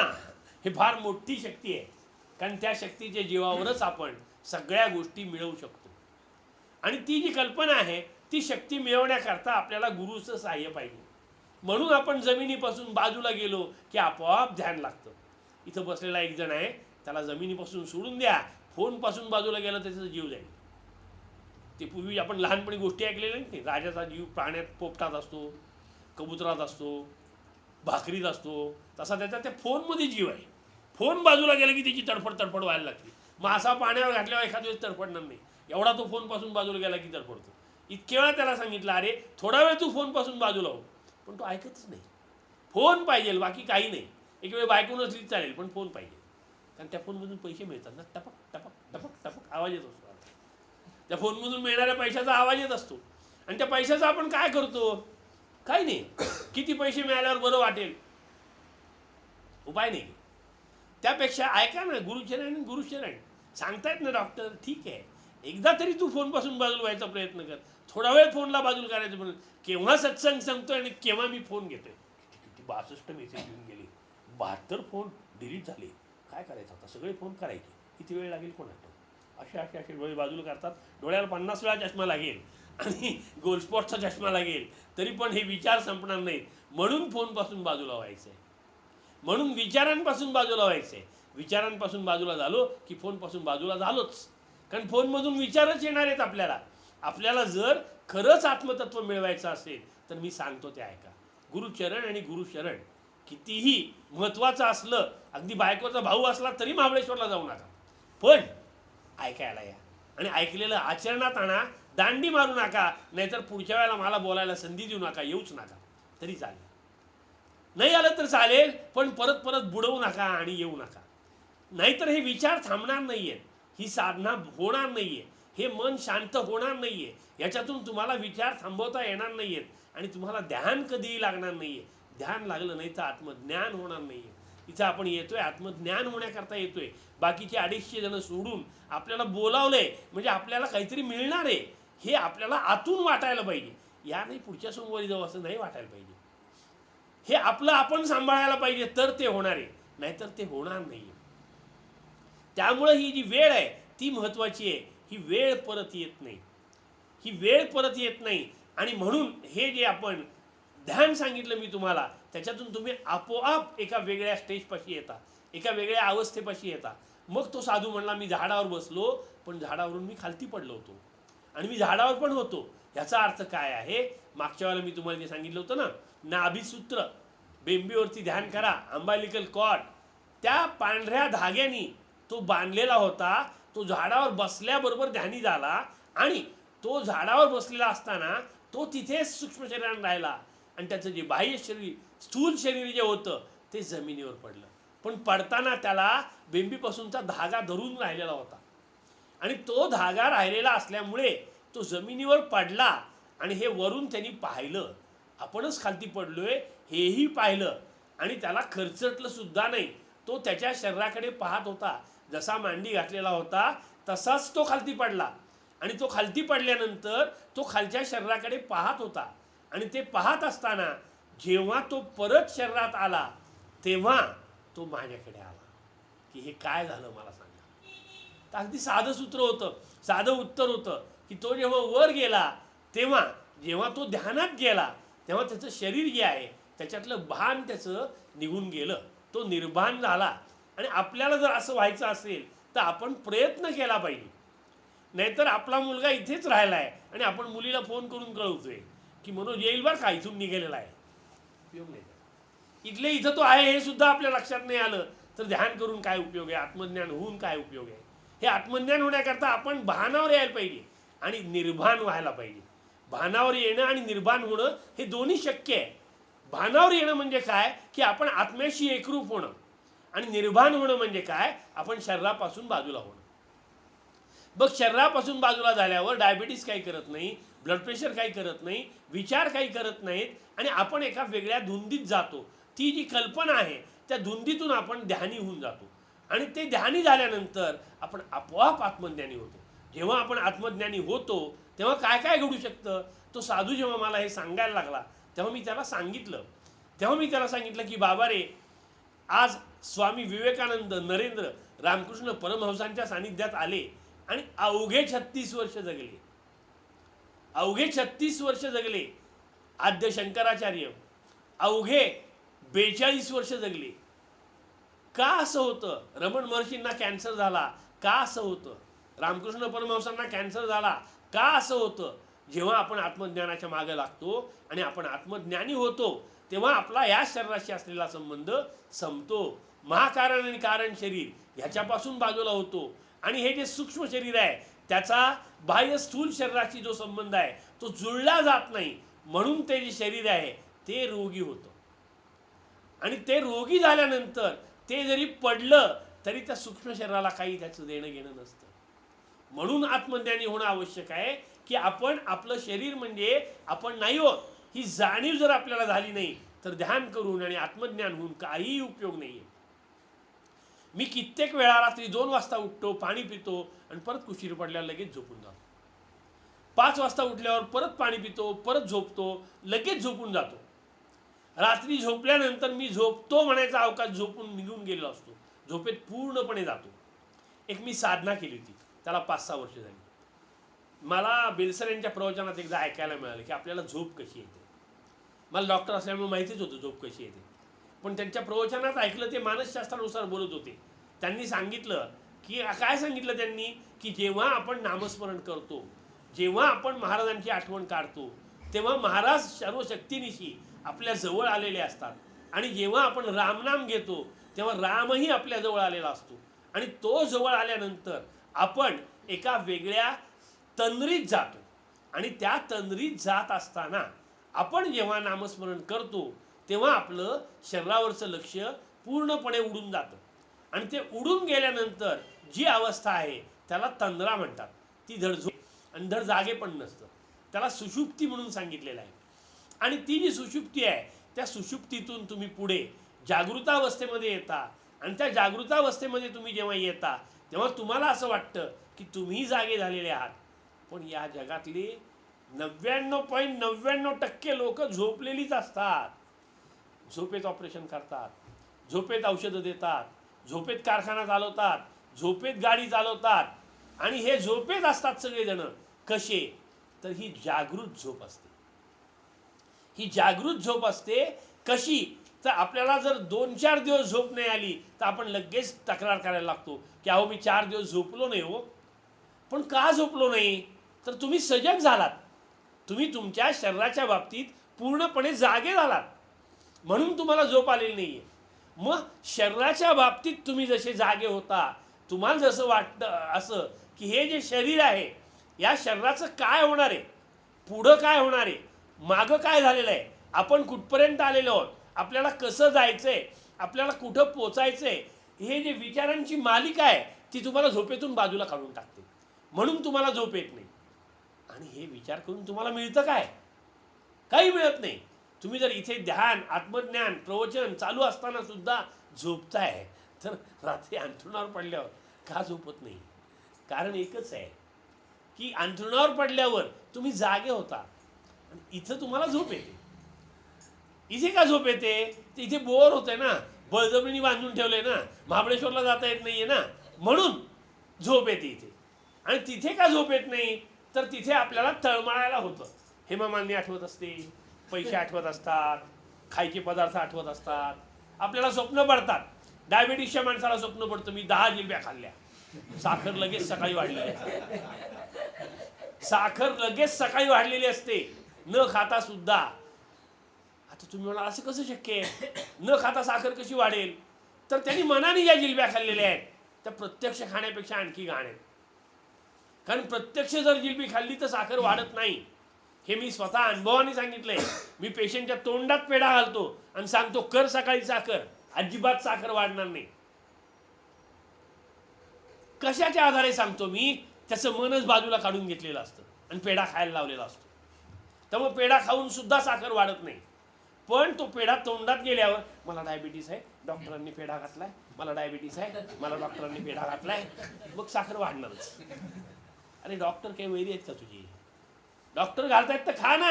हे फार मोठी शक्ती आहे, कारण त्या शक्तीच्या जीवावरच आपण सगळ्या गोष्टी मिळवू शकतो. आणि ती जी कल्पना आहे ती शक्ती मिळवण्याकरता आपल्याला गुरुचं सहाय्य पाहिजे. म्हणून आपण जमिनीपासून बाजूला गेलो की आपोआप ध्यान लागतं. इथं बसलेला एक जण आहे, त्याला जमिनीपासून सोडून द्या, फोनपासून बाजूला गेला त्याचा जीव जाईल. ते पूर्वी आपण लहानपणी गोष्टी ऐकलेल्या नाही, राजाचा जीव प्राण्यात पोपटात असतो, कबुतरात असतो, भाकरीत असतो, तसा त्याचा त्या फोनमध्ये जीव आहे. फोन बाजूला गेला की त्याची तडफड व्हायला लागते. मासा पाण्यावर घातल्यावर एखाद्या वेळेस तडफडणार नाही, एवढा तो फोनपासून बाजूला गेला की तडफडतो. इतके वेळा त्याला सांगितलं अरे थोडा वेळ तू फोनपासून बाजूला हो, पण तो ऐकतच नाही. फोन पाहिजे बाकी काही नाही. एक वेळ बायको नसली चालेल पण फोन पाहिजे, कारण त्या फोनमधून पैसे मिळतात ना, टपक टपक टपक टपक आवाज येत असतो. त्या फोनमधून मिळणाऱ्या पैशाचा आवाज येत असतो आणि त्या पैशाचा आपण काय करतो? काही नाही. किती पैसे मिळाल्यावर बरं वाटेल, उपाय नाही. त्यापेक्षा ऐका ना, गुरुचरण गुरुचरण सांगतायत ना डॉक्टर, ठीक आहे, एकदा तरी तू फोनपासून बाजूला व्हायचा प्रयत्न कर. थोडा वेळ फोनला बाजूला करायचं, म्हणून केव्हा सत्संग संपतोय आणि केव्हा मी फोन घेतोय. किती 62 मेसेज येऊन गेले, 72 फोन डिलीट झाले, काय करायचं आता? सगळे फोन करायचे, किती वेळ लागेल कोण आठवत. असे डोळे बाजूला करतात. डोळ्याला 50 वेळा चष्मा लागेल आणि गोलस्पॉटचा चष्मा लागेल, तरी पण हे विचार संपणार नाहीत. म्हणून फोनपासून बाजूला व्हायचं आहे, म्हणून विचारांपासून बाजूला व्हायचं आहे. विचारांपासून बाजूला झालो की फोनपासून बाजूला झालोच, कारण फोनमधून विचारच येणार आहेत आपल्याला. आपल्याला जर खरंच आत्मतत्व मिळवायचं असेल तर मी सांगतो ते ऐका. गुरुचरण आणि गुरुशरण कितीही महत्त्वाचं असलं, अगदी बायकोचा भाऊ असला तरी महाबळेश्वरला जाऊ नका, पण ऐकायला या आणि ऐकलेलं आचरणात आणा. दांडी मारू नका, नाहीतर पुढच्या वेळेला मला बोलायला संधी देऊ नका, येऊच नका तरी चालेल. नाही आलं तर चालेल, पण परत परत बुडवू नका आणि येऊ नका, नाहीतर हे विचार थांबणार नाहीये, ही साधना होणार नाहीये, हे मन शांत होणार नाहीये, याच्यातून तुम्हाला विचार थांबवता येणार नाहीयेत आणि तुम्हाला ध्यान कधीही लागणार नाहीये. ध्यान लागलं नाही तर आत्मज्ञान होणार नाहीये. इथं आपण येतोय आत्मज्ञान होण्याकरता येतोय. बाकीचे 250 जण सोडून आपल्याला बोलावलंय म्हणजे आपल्याला काहीतरी मिळणार आहे, हे आपल्याला आतून वाटायला पाहिजे. या नाही पुढच्या सोमवारी जाऊ असं नाही वाटायला पाहिजे. हे आपलं आपण सांभाळायला पाहिजे, तर ते होणार आहे, नाहीतर ते होणार नाही. त्यामुळे ही जी वेळ आहे ती महत्वाची आहे. ही वेळ परत येत नाही, ही वेळ परत येत नाही. आणि म्हणून हे जे आपण ध्यान सांगितलं मी तुम्हाला, त्याच्यातून तुम्ही आपोआप एका वेगळ्या स्टेजपाशी येता, एका वेगळ्या अवस्थेपाशी येता. मग तो साधू म्हणला, मी झाडावर बसलो पण झाडावरून मी खालती पडलो होतो आणि मी झाडावर पण होतो. याचा अर्थ काय आहे? मागच्या वेळेला मी तुम्हाला जे सांगितलं होतं ना, नाभिसूत्र, बेंबीवरती ध्यान करा, अंबालिकल कॉर्ड, त्या पांढऱ्या धाग्यानी तो बांधलेला होता. तो झाडावर बसल्याबरोबर ध्यानी झाला आणि तो झाडावर बसलेला असताना तो तिथेच सूक्ष्म शरीराने राहिला आणि त्याचं जे बाह्य शरीर, स्थूल शरीर जे होतं ते जमिनीवर पडलं. पण पडताना त्याला बेंबीपासूनचा धागा धरून राहिलेला होता आणि तो धागा राहिलेला असल्यामुळे तो जमिनीवर पडला आणि हे वरून त्यांनी पाहिलं, आपणच खालती पडलोय हेही पाहिलं आणि त्याला खरचटलं सुद्धा नाही. तो त्याच्या शरीराकडे पाहत होता, जसा मांडी घातलेला होता तसाच तो खालती पडला आणि तो खालती पडल्यानंतर तो खालच्या शरीराकडे पाहत होता आणि ते पाहत असताना जेव्हा तो परत शरीरात आला तेव्हा तो माझ्याकडे आला की हे काय झालं मला सांगा. तर अगदी साधं सूत्र होतं, साधं उत्तर होतं की तो जेव्हा वर गेला तेव्हा, जेव्हा तो ध्यानात गेला तेव्हा त्याचं शरीर जे आहे त्याच्यातलं भान त्याचं निघून गेलं, तो निर्भान झाला. आणि आपल्याला जर असं व्हायचं असेल तर आपण प्रयत्न केला पाहिजे, नाहीतर आपला मुलगा इथेच राहिला आहे आणि आपण मुलीला फोन करून कळवतोय की मनोज येईल बरं का, इथून निघालेला आहे, उपयोग नाही. इथले इथं तो आहे हे सुद्धा आपल्या लक्षात नाही आलं तर ध्यान करून काय उपयोग आहे, आत्मज्ञान होऊन काय उपयोग आहे. हे आत्मज्ञान होण्याकरता आपण भानावर यायला पाहिजे आणि निर्भान व्हायला पाहिजे. भानावर येणं आणि निर्भान होणं हे दोन्ही शक्य आहे. भानावर येणं म्हणजे काय की आपण आत्म्याशी एकरूप होणं, आणि निर्भान होणं म्हणजे काय, आपण शरीरापासून बाजूला होणं. बघ, शरीरापासून बाजूला झाल्यावर डायबिटीस काही करत नाही, ब्लड प्रेशर काही करत नाही, विचार काही करत नाहीत आणि आपण एका वेगळ्या धुंदीत जातो. ती जी कल्पना आहे त्या धुंदीतून आपण ध्यानी होऊन जातो आणि ते ध्यानी झाल्यानंतर आपण आपोआप आत्मज्ञानी होतो. जेव्हा आपण आत्मज्ञानी होतो तेव्हा काय काय घडू शकतं. तो साधू जेव्हा मला हे सांगायला लागला तेव्हा मी त्याला सांगितलं की बाबा रे, आज स्वामी विवेकानंद, नरेंद्र, रामकृष्ण परमहंसांच्या सानिध्यात आले आणि अवघे 36 वर्ष जगले, अवघे 36 वर्ष जगले. आद्य शंकराचार्य अवघे 42 वर्ष जगले. का असं होतं? रमण महर्षींना कॅन्सर झाला, का असं होतं? रामकृष्ण परमहंसांना कॅन्सर झाला, का असं होतं? जेव्हा आपण आत्मज्ञानाच्या मागे लागतो आणि आपण आत्मज्ञानी होतो तेव्हा आपला या शरीराशी असलेला संबंध संपतो. महाकारण आणि कारण शरीर ह्याच्यापासून बाजूला होतो आणि हे जे सूक्ष्म शरीर आहे त्याचा बाह्य स्थूल शरीराशी जो संबंध आहे तो जुळला जात नाही, म्हणून ते जे शरीर आहे ते रोगी होतं. आणि ते रोगी झाल्यानंतर ते जरी पडलं तरी त्या सूक्ष्म शरीराला काही त्याचं देणं घेणं नसतं. म्हणून आत्मज्ञानी होणं आवश्यक आहे की आपण आपलं शरीर म्हणजे आपण नाही होत ही जाणीव जर आपल्याला झाली नाही तर ध्यान करून आणि आत्मज्ञान होऊन काहीही उपयोग नाहीये. मी कित्येक वेळा रात्री 2 वाजता उठतो, पाणी पितो आणि परत कुशीर पडल्यावर लगेच झोपून जातो. 5 वाजता उठल्यावर परत पाणी पितो, परत झोपतो, लगेच झोपून जातो. रात्री झोपल्यानंतर मी झोपतो म्हणायचा अवकाश झोपून निघून गेलेलो असतो, झोपेत पूर्णपणे जातो. एक मी साधना केली होती, त्याला 5-6 वर्ष झाली. मला बेलसर यांच्या प्रवचनात एकदा ऐकायला मिळालं की आपल्याला झोप कशी येते. मला डॉक्टर असल्यामुळे माहितीच होतं झोप कशी येते, पण त्यांच्या प्रवचनात ऐकलं ते मानसशास्त्रानुसार बोलत होते. त्यांनी सांगितलं की काय सांगितलं त्यांनी की जेव्हा आपण नामस्मरण करतो, जेव्हा आपण महाराजांची आठवण काढतो, तेव्हा महाराज सर्व शक्तिनिशी आपल्या जवळ आलेले असतात. आणि जेव्हा आपण रामनाम घेतो तेव्हा रामही आपल्या जवळ आलेला असतो. आणि तो जवळ आल्यानंतर आपण एका वेगळ्या तंद्रीत जातो. आणि त्या तंद्रीत जात असताना आपण जेव्हा नामस्मरण करतो तेव्हा आपलं शरीरावरचं लक्ष पूर्णपणे उडून जातं. आणि ते उडून गेल्यानंतर जी अवस्था आहे त्याला तंद्रा म्हणतात. ती धड झोप आणि धड जागे पण नसतं, त्याला सुषुप्ती म्हणून सांगितलेलं आहे. आणि ती जी सुषुप्ती आहे त्या सुषुप्तीतून तुम्ही पुढे जागृतावस्थेमध्ये येता. आणि त्या जागृतावस्थेमध्ये तुम्ही जेव्हा येता तेव्हा तुम्हाला असं वाटतं की तुम्ही जागे झालेले आहात. पण या जगातले 99.99% लोक झोपलेलीच असतात. झोपेत ऑपरेशन करतात, झोपेत औषधं देतात, झोपेत कारखाना चालवतात, झोपेत गाडी चालवतात. आणि हे झोपेत असतात सगळेजण. कसे तर ही जागृत झोप असते. ही जागृत झोप असते कशी तर आपल्याला जर 2-4 दिवस झोप नाही आली तर आपण लगेच तक्रार करायला लागतो की अहो मी 4 दिवस झोपलो नाही हो. पण का झोपलो नाही तर तुम्ही सजग झालात, तुम्ही तुमच्या शरीराच्या बाबतीत पूर्णपणे जागे झालात, म्हणून तुम्हाला झोप आलेली नाहीये. मग शरीराच्या बाबतीत तुम्ही जसे जागे होता, तुम्हाला जसं वाटतं असं की हे जे शरीर आहे या शरीराचं काय होणार आहे, पुढं काय होणार आहे, मागं काय झालेलं आहे, आपण कुठपर्यंत आलेलो आहोत, आपल्याला कसं जायचंय, आपल्याला कुठं पोचायचंय, हे जे विचारांची मालिका आहे ती तुम्हाला झोपेतून बाजूला काढून टाकते. म्हणून तुम्हाला झोप येत नाही. आणि हे विचार करून तुम्हाला मिळतं काय, काही मिळत नाही. तुम्ही जर इथे ध्यान आत्मज्ञान प्रवचन चालू असताना सुद्धा झोपताय तर रात्री अंथरुणावर पडल्यावर का झोपत नाही. कारण एकच आहे की अंथरुणावर पडल्यावर तुम्ही जागे होता आणि इथं तुम्हाला झोप येते. इथे का झोप येते तर इथे बोर होते ना, बळजबरीने बांधून ठेवले ना, महाबळेश्वरला जाता येत नाहीये ना, म्हणून झोप येते इथे. आणि तिथे का झोप येत नाही तर तिथे आपल्याला तळमळायला होतं. हेमामालिनी आठवत असते, पैसे आठवत असतात, खायचे पदार्थ आठवत असतात, आपल्याला स्वप्न पडतात. डायबिटीसच्या माणसाला स्वप्न पडतं मी 10 जिलब्या खाल्ल्या, साखर लगेच सकाळी वाढलेली असते, साखर लगेच सकाळी वाढलेली असते न खाता सुद्धा. आता तुम्ही म्हणाल असं कसं शक्य आहे, न खाता साखर कशी वाढेल तर त्यांनी मनाने ज्या जिलब्या खाल्लेल्या आहेत त्या प्रत्यक्ष खाण्यापेक्षा आणखी घाण आहेत. कारण प्रत्यक्ष जर जिलबी खाल्ली तर साखर वाढत नाही, हे मी स्वतः अनुभवाने सांगितलंय. मी पेशंटच्या तोंडात पेढा घालतो आणि सांगतो कर सकाळी साखर, अजिबात साखर वाढणार नाही. कशाच्या आधारे सांगतो मी, त्याचं मनच बाजूला काढून घेतलेलं असतं आणि पेढा खायला लावलेला असतो. त्यामुळे पेढा खाऊन सुद्धा साखर वाढत नाही. पण तो पेढा तोंडात गेल्यावर मला डायबिटीस आहे, डॉक्टरांनी पेढा घातलाय, मला डायबिटीस आहे, मला डॉक्टरांनी पेढा घातलाय, मग साखर वाढणारच. अरे डॉक्टर काही वैरी आहेत का तुझी, डॉक्टर घालतायत तर खा ना.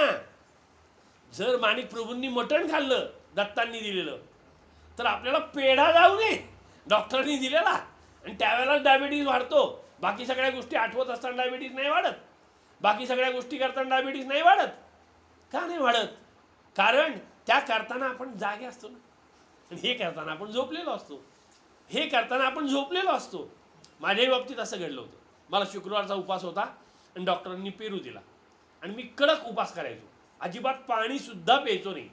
जर माणिक प्रभूंनी मटण खाल्लं दत्तांनी दिलेलं तर आपल्याला पेढा जाऊ नये डॉक्टरांनी दिलेला, आणि त्यावेळेला डायबिटीस वाढतो. बाकी सगळ्या गोष्टी आठवत असताना डायबिटीस नाही वाढत, बाकी सगळ्या गोष्टी करताना डायबिटीस नाही वाढत. का नाही वाढत, कारण त्या करताना आपण जागे असतो ना, आणि हे करताना आपण झोपलेलो असतो, हे करताना आपण झोपलेलो असतो. माझ्याही बाबतीत असं घडलं होतं. मला शुक्रवारचा उपास होता आणि डॉक्टरांनी पेरू दिला आणि मी कडक उपास करायचो, अजिबात पाणी सुद्धा प्यायचो नाही.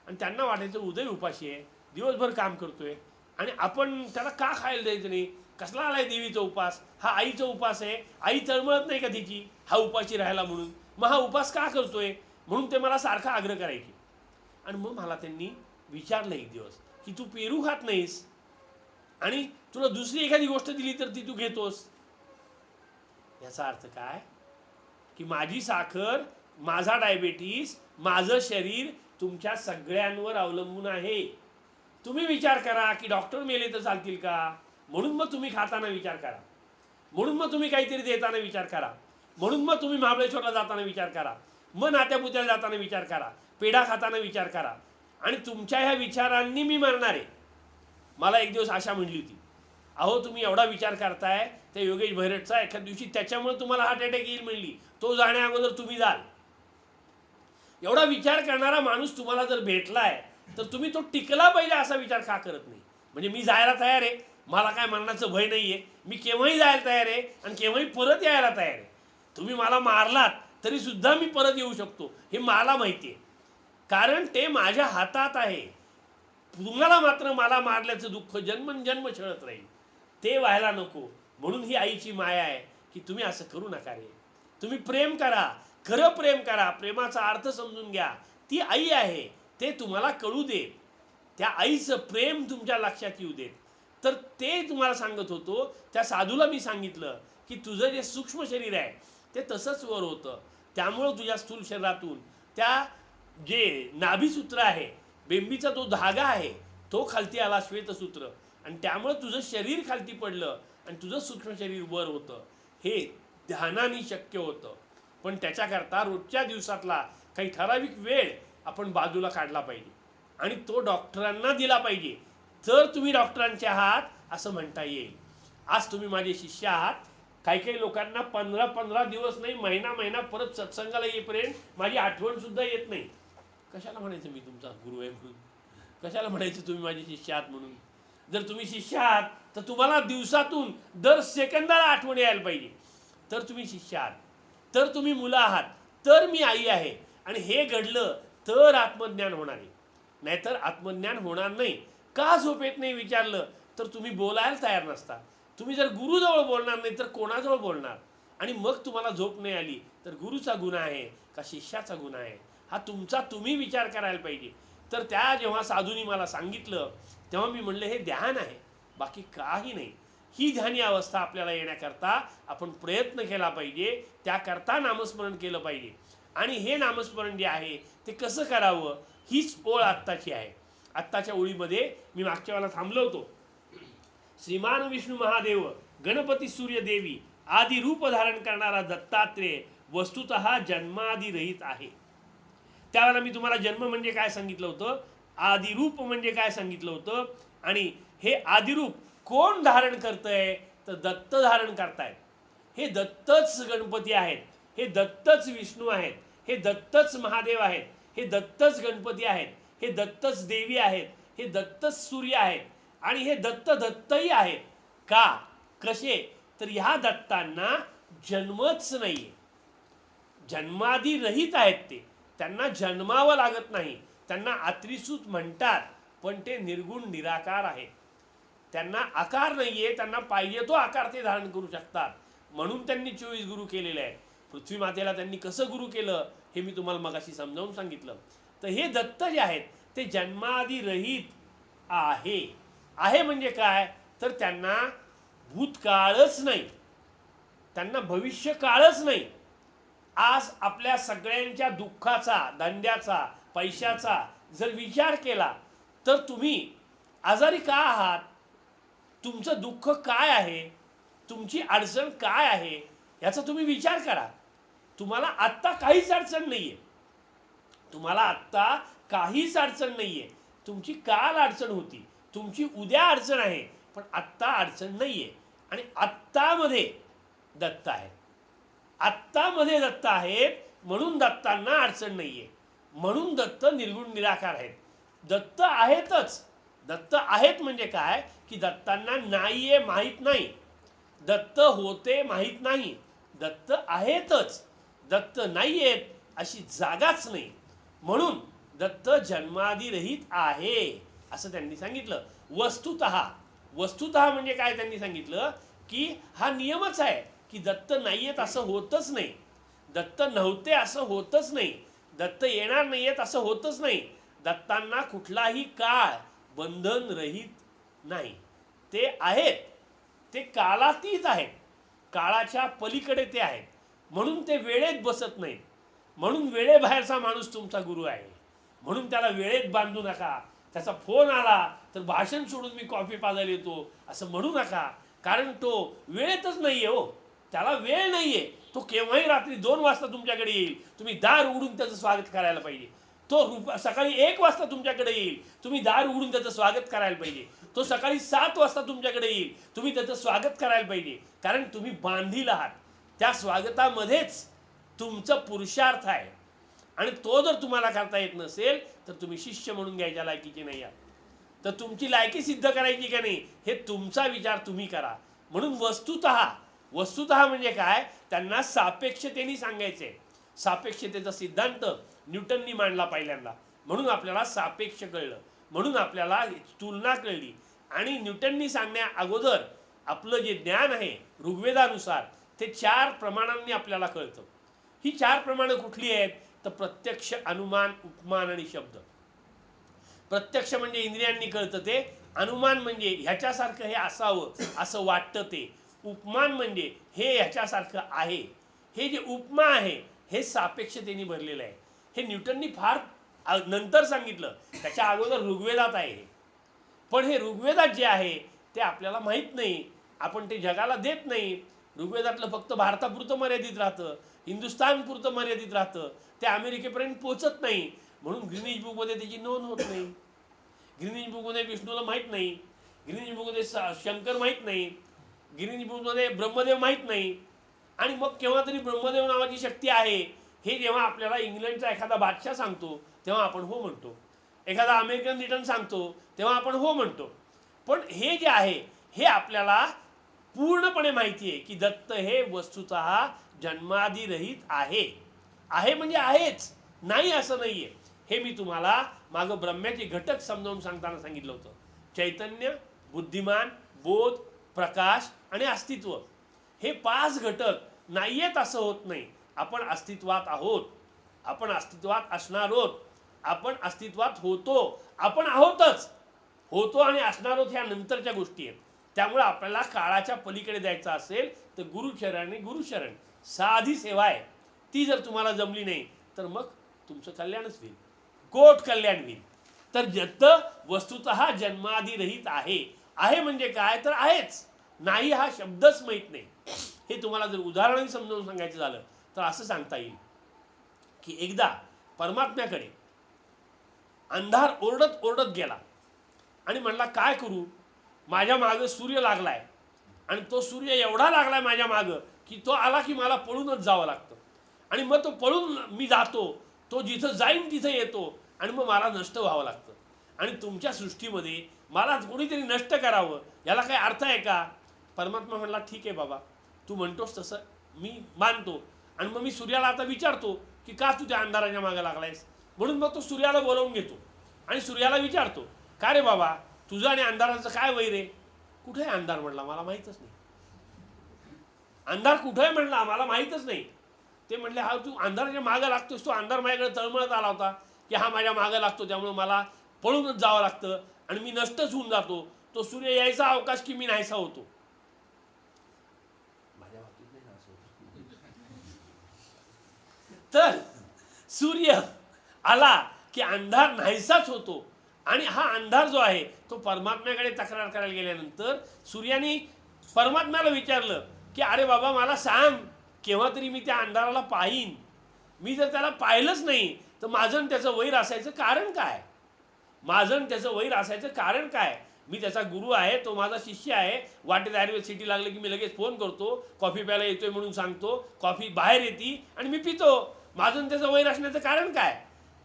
आणि त्यांना वाटायचं उदय उपाशी आहे, दिवसभर काम करतोय आणि आपण त्याला का खायला द्यायचं नाही, कसला आलाय देवीचा उपास, हा आईचा उपास आहे, आई तळमळत नाही का तिची हा उपाशी राहायला म्हणून, मग हा उपास का करतोय, म्हणून ते मला सारखा आग्रह करायचे. आणि मग मला त्यांनी विचारलं एक दिवस की तू पेरू खात नाहीस आणि तुला दुसरी एखादी गोष्ट दिली तर ती तू घेतोस. याचा अर्थ काय की माझी साखर, माझा डायबेटीस, माझं शरीर तुमच्या सगळ्यांवर अवलंबून आहे. तुम्ही विचार करा की डॉक्टर मेले तर चालतील का, म्हणून मग तुम्ही खाताना विचार करा, म्हणून मग तुम्ही काहीतरी देताना विचार करा, म्हणून मग तुम्ही महाबळेश्वरला जाताना विचार करा, मग नात्यापुत्याला जाताना विचार करा, पेढा खाताना विचार करा. आणि तुमच्या ह्या विचारांनी मी मरणार आहे. मला एक दिवस आशा म्हणली होती, अहो तुम्ही एवढा विचार करताय त्या योगेश भैरटचा, एखाद्या दिवशी त्याच्यामुळे तुम्हाला हार्ट अटॅक येईल म्हणली, तो जाण्या अगोदर तुम्ही जाल. एवढा विचार करणारा माणूस तुम्हाला जर भेटलाय तर तुम्ही तो टिकला पाहिजे असा विचार का करत नाही. म्हणजे मी जायला तयार आहे, मला काय मरणाचं भय नाहीये, मी केव्हाही जायला तयार आहे आणि केव्हाही परत यायला तयार आहे. तुम्ही मला मारलात तरी सुद्धा मी परत येऊ शकतो, हे मला माहिती आहे, कारण ते माझ्या हातात आहे. तुम्हाला मात्र मला मारल्याचं दुःख जन्मजन्म छळत राहील, ते व्हायला नको. म्हणून ही आईची माया आहे की तुम्ही असं करू नका रे, तुम्ही प्रेम करा, खरं प्रेम करा, प्रेमाचा अर्थ समजून घ्या. ती आई आहे, ते तुम्हाला कळू दे, त्या आईचं प्रेम तुमच्या लक्षात येऊ देत. तर ते तुम्हाला सांगत होतो. त्या साधूला मी सांगितलं की तुझं जे सूक्ष्म शरीर आहे ते तसंच वर होतं, त्यामुळं तुझ्या स्थूल शरीरातून त्या जे नाभीसूत्र आहे, बेंबीचा तो धागा आहे, तो खालती आला श्वेतसूत्र, आणि त्यामुळे तुझं शरीर खालती पडलं आणि तुझं सूक्ष्म शरीर वर होतं. हे ध्यानाने शक्य होतं. पण त्याच्याकरता रोजच्या दिवसातला काही ठराविक वेळ आपण बाजूला काढला पाहिजे आणि तो डॉक्टरांना दिला पाहिजे, तर तुम्ही डॉक्टरांचे आहात असं म्हणता येईल. आज तुम्ही माझे शिष्य आहात. काही काही लोकांना 15-15 दिवस नाही, महिना महिना परत सत्संगाला येईपर्यंत माझी आठवण सुद्धा येत नाही. कशाला म्हणायचं मी तुमचा गुरु आहे म्हणून, कशाला म्हणायचं तुम्ही माझे शिष्य आहात म्हणून. जर तुम्ही शिष्य आहात तर तुम्हाला दिवसातून दर सेकंदाला आठवण यायला पाहिजे, तर तुम्ही शिष्य आहात, तर तुम्ही मुलं आहात, तर मी आई आहे. आणि हे घडलं तर आत्मज्ञान होणार आहे, नाहीतर आत्मज्ञान होणार नाही. का झोपेत नाही विचारलं तर तुम्ही बोलायला तयार नसता. तुम्ही जर गुरुजवळ बोलणार नाही तर कोणाजवळ बोलणार. आणि मग तुम्हाला झोप नाही आली तर गुरुचा गुन्हा आहे का शिष्याचा गुन्हा आहे, हा तुमचा तुम्ही विचार करायला पाहिजे. तर त्या जेव्हा साधूंनी मला सांगितलं तेव्हा मी म्हणलं हे ध्यान आहे, बाकी काही नाही. ही ध्यानी अवस्था आपल्याला येण्याकरता आपण प्रयत्न केला पाहिजे, त्याकरता नामस्मरण केलं पाहिजे. आणि हे नामस्मरण जे आहे ते कसं करावं हीच ओळ आत्ताची आहे. आत्ताच्या ओळीमध्ये मी मागच्या वेळेला थांबलो होतो. श्रीमान विष्णू महादेव गणपती सूर्य देवी आदी रूप धारण करणारा दत्तात्रेय वस्तुतः जन्मादिरहित आहे. त्यावेळेला मी तुम्हाला जन्म म्हणजे काय सांगितलं होतं, आदिरूप म्हणजे काय सांगितलं होतं, आणि हे आदिरूप कोण धारण करतंय तर दत्त धारण करतायत. हे दत्तच गणपती आहेत, हे दत्तच विष्णू आहेत, हे दत्तच महादेव आहेत, हे दत्तच गणपती आहेत, हे दत्तच देवी आहेत, हे दत्तच सूर्य आहेत, आणि हे दत्त दत्तही आहेत. का, कसे, तर ह्या दत्तांना जन्मच नाहीये, जन्मादी रहित आहेत ते, त्यांना जन्मावं लागत नाही. त्यांना आत्रिसूत म्हणतात, पण ते निर्गुण निराकार आहेत. त्यांना आकार नाहीये, त्यांना पाहिजे तो आकार ते धारण करू शकतात. म्हणून त्यांनी 24 गुरु केलेले आहेत. पृथ्वी मातेला त्यांनी कसं गुरु केलं हे मी तुम्हाला मगाशी समजावून सांगितलं. तर हे दत्त जे आहेत ते जन्मादी रहित आहे. आहे म्हणजे काय, तर त्यांना भूतकाळच नाही, त्यांना भविष्य काळच नाही. आज आपल्या सगळ्यांच्या दुःखाचा, धंद्याचा, पैशाचा जर विचार केला तर तुम्ही आजारी का आहात, तुमचं दुःख काय आहे, तुमची अडचण काय आहे, याचा तुम्ही विचार करा. तुम्हाला आत्ता काहीच अडचण नाहीये, तुम्हाला आत्ता काहीच अडचण नाहीये. तुमची काल अडचण होती, तुमची उद्या अडचण आहे, पण आत्ता अडचण नाहीये. आणि आत्तामध्ये दत्त आहे, आत्तामध्ये दत्त आहेत, म्हणून दत्तांना अडचण नाहीये, म्हणून दत्त निर्गुण निराकार आहेत. दत्त आहेतच. दत्त आहेत म्हणजे काय की दत्तांना नाहीये माहीत नाही, दत्त होते माहीत नाही, दत्त आहेतच. दत्त नाहीयेत अशी जागाच नाही, म्हणून दत्त जन्मादिरहित आहे असं त्यांनी सांगितलं. वस्तुतः, वस्तुतः म्हणजे काय त्यांनी सांगितलं की हा नियमच आहे की दत्त नाहीयेत असं होतच नाही, दत्त नव्हते असं होतच नाही, दत्त येणार नाहीयेत असं होतच नाही. दत्तांना कुठलाही काळ, बंधन रहित नाही. ते आहेत, ते कालातीत आहेत, काळाच्या पलीकडे ते आहेत, म्हणून ते वेळेत बसत नाहीत. म्हणून वेळेबाहेरचा माणूस तुमचा गुरु आहे. म्हणून त्याला वेळेत बांधू नका. त्याचा फोन आला तर भाषण सोडून मी कॉफी पाजायला येतो असं म्हणू नका, कारण तो वेळेतच नाहीये हो. त्याला वेळ नाहीये. तो केव्हाही रात्री 2 वाजता तुमच्याकडे येईल, तुम्ही दार उघडून त्याचं स्वागत करायला पाहिजे. तो सकाळी 1 वाजता तुमच्याकडे येईल, तुम्ही दार उघडून त्याचं स्वागत करायला पाहिजे. तो सकाळी 7 वाजता तुमच्याकडे येईल, तुम्ही त्याचं स्वागत करायला पाहिजे, कारण तुम्ही बांधील आहात. त्या स्वागतामध्येच तुमचं पुरुषार्थ आहे. आणि तो जर तुम्हाला करता येत नसेल तर तुम्ही शिष्य म्हणून घ्यायच्या लायकीचे नाही आहात. तर तुमची लायकी सिद्ध करायची का नाही हे तुमचा विचार तुम्ही करा. म्हणून वस्तुतः म्हणजे काय, त्यांना सापेक्षतेने सांगायचे. सापेक्षतेचा सिद्धांत न्यूटननी मांडला पहिल्यांदा, म्हणून आपल्याला सापेक्ष कळलं, म्हणून आपल्याला तुलना कळली. आणि न्यूटननी सांगण्या अगोदर आपलं जे ज्ञान आहे ऋग्वेदानुसार ते 4 प्रमाणांनी आपल्याला कळतं. ही 4 प्रमाणं कुठली आहेत तर प्रत्यक्ष, अनुमान, उपमान आणि शब्द. प्रत्यक्ष म्हणजे इंद्रियांनी कळतं ते, अनुमान म्हणजे ह्याच्यासारखं हे असावं असं वाटतं ते, उपमान म्हणजे हे ह्याच्यासारखं आहे. हे जे उपमा आहे हे सापेक्षतेने भरलेलं आहे. हे न्यूटननी फार नंतर सांगितलं, त्याच्या अगोदर ऋग्वेदात आहे. पण हे ऋग्वेदात जे आहे ते आपल्याला माहीत नाही, आपण ते जगाला देत नाही. ऋग्वेदातलं फक्त भारतापुरतं मर्यादित राहतं, हिंदुस्थानपुरतं मर्यादित राहतं, ते अमेरिकेपर्यंत पोचत नाही. म्हणून ग्रीनिज बुकमध्ये त्याची नोंद होत नाही. ग्रीनिज बुकमध्ये विष्णूला माहीत नाही, ग्रीनिज बुकमध्ये शंकर माहीत नाही, ग्रीनिज बुकमध्ये ब्रह्मदेव माहीत नाही. आणि मग केव्हा तरी ब्रह्मदेव नावाची शक्ती आहे हे जेव्हा आपल्याला इंग्लंडचा एखादा बादशाह सांगतो तेव्हा आपण हो म्हणतो, एखादा अमेरिकन रिटर्न सांगतो तेव्हा आपण हो म्हणतो. पण हे जे आहे हे आपल्याला पूर्णपणे माहिती आहे की दत्त हे वस्तुतः जन्मादिरहित आहे. आहे म्हणजे आहेच, नाही असं नाहीये. हे मी तुम्हाला मागं ब्रह्म्याचे घटक समजावून सांगताना सांगितलं होतं. चैतन्य, बुद्धिमान, बोध, प्रकाश आणि अस्तित्व, हे 5 घटक नाहीयेत असं होत नाही. आपण अस्तित्वात आहोत, आपण अस्तित्वात असणार आहोत, आपण अस्तित्वात होतो, आपण आहोतच. होतो आणि असणार आहोत ह्या नंतरच्या गोष्टी आहेत. त्यामुळे आपल्याला काळाच्या पलीकडे जायचं असेल तर गुरुचरण आणि गुरुशरण साधी सेवा आहे. ती जर तुम्हाला जमली नाही तर मग तुमचं कल्याणच होईल, कोट कल्याण होईल. तर दत्त वस्तुतः जन्मादिरहित आहे. आहे म्हणजे काय तर आहेच, नाही हा शब्दच माहीत नाही. हे तुम्हाला जर उदाहरणाने समजावून सांगायचं झालं तर असं सांगता येईल की एकदा परमात्म्याकडे अंधार ओरडत ओरडत गेला आणि म्हणला काय करू, माझ्या मागं सूर्य लागलाय आणि तो सूर्य एवढा लागलाय माझ्या मागं की तो आला की मला पळूनच जावं लागतं. आणि मग तो पळून मी जातो, तो जिथं जाईन तिथं येतो आणि मग मला नष्ट व्हावं लागतं. आणि तुमच्या सृष्टीमध्ये मला कोणीतरी नष्ट करावं याला काही अर्थ आहे का. परमात्मा म्हणला ठीक आहे बाबा, तू म्हणतोस तसं मी मानतो. आणि मग मी सूर्याला आता विचारतो की का तू त्या अंधाराच्या मागं लागलायस. म्हणून मग तो सूर्याला बोलावून घेतो आणि सूर्याला विचारतो का रे बाबा तुझं आणि अंधाराचं काय वैर आहे. कुठे आहे अंधार म्हणला, मला माहीतच नाही. अंधार कुठे आहे म्हणला, मला माहीतच नाही. ते म्हणले हा तू अंधाराच्या मागं लागतोस, तो अंधार माझ्याकडे तळमळत आला होता की हा माझ्या मागं लागतो त्यामुळे मला पळूनच जावं लागतं आणि मी नष्टच होऊन जातो. तो सूर्य यायचा अवकाश की मी नाहीसा होतो. माझ्या बाबतीत नाही असं होत. तर सूर्य आला की अंधार नाहीसाच होतो. आणि हा अंधार जो आहे तो परमात्म्याकडे तक्रार करायला गेल्यानंतर सूर्याने परमात्म्याला विचारलं की अरे बाबा मला सांग, केव्हा तरी मी त्या अंधाराला पाहीन. मी जर त्याला पाहिलंच नाही तर माझं आणि त्याचं वैर असायचं कारण काय. माझं आणि त्याचं वैर असायचं कारण काय. मी त्याचा गुरु आहे, तो माझा शिष्य आहे. वाटेत आयुर्वेद सिटी लागलं की मी लगेच फोन करतो, कॉफी प्यायला येतोय म्हणून सांगतो, कॉफी बाहेर येते आणि मी पितो. माझं आणि त्याचं वैर असण्याचं कारण काय.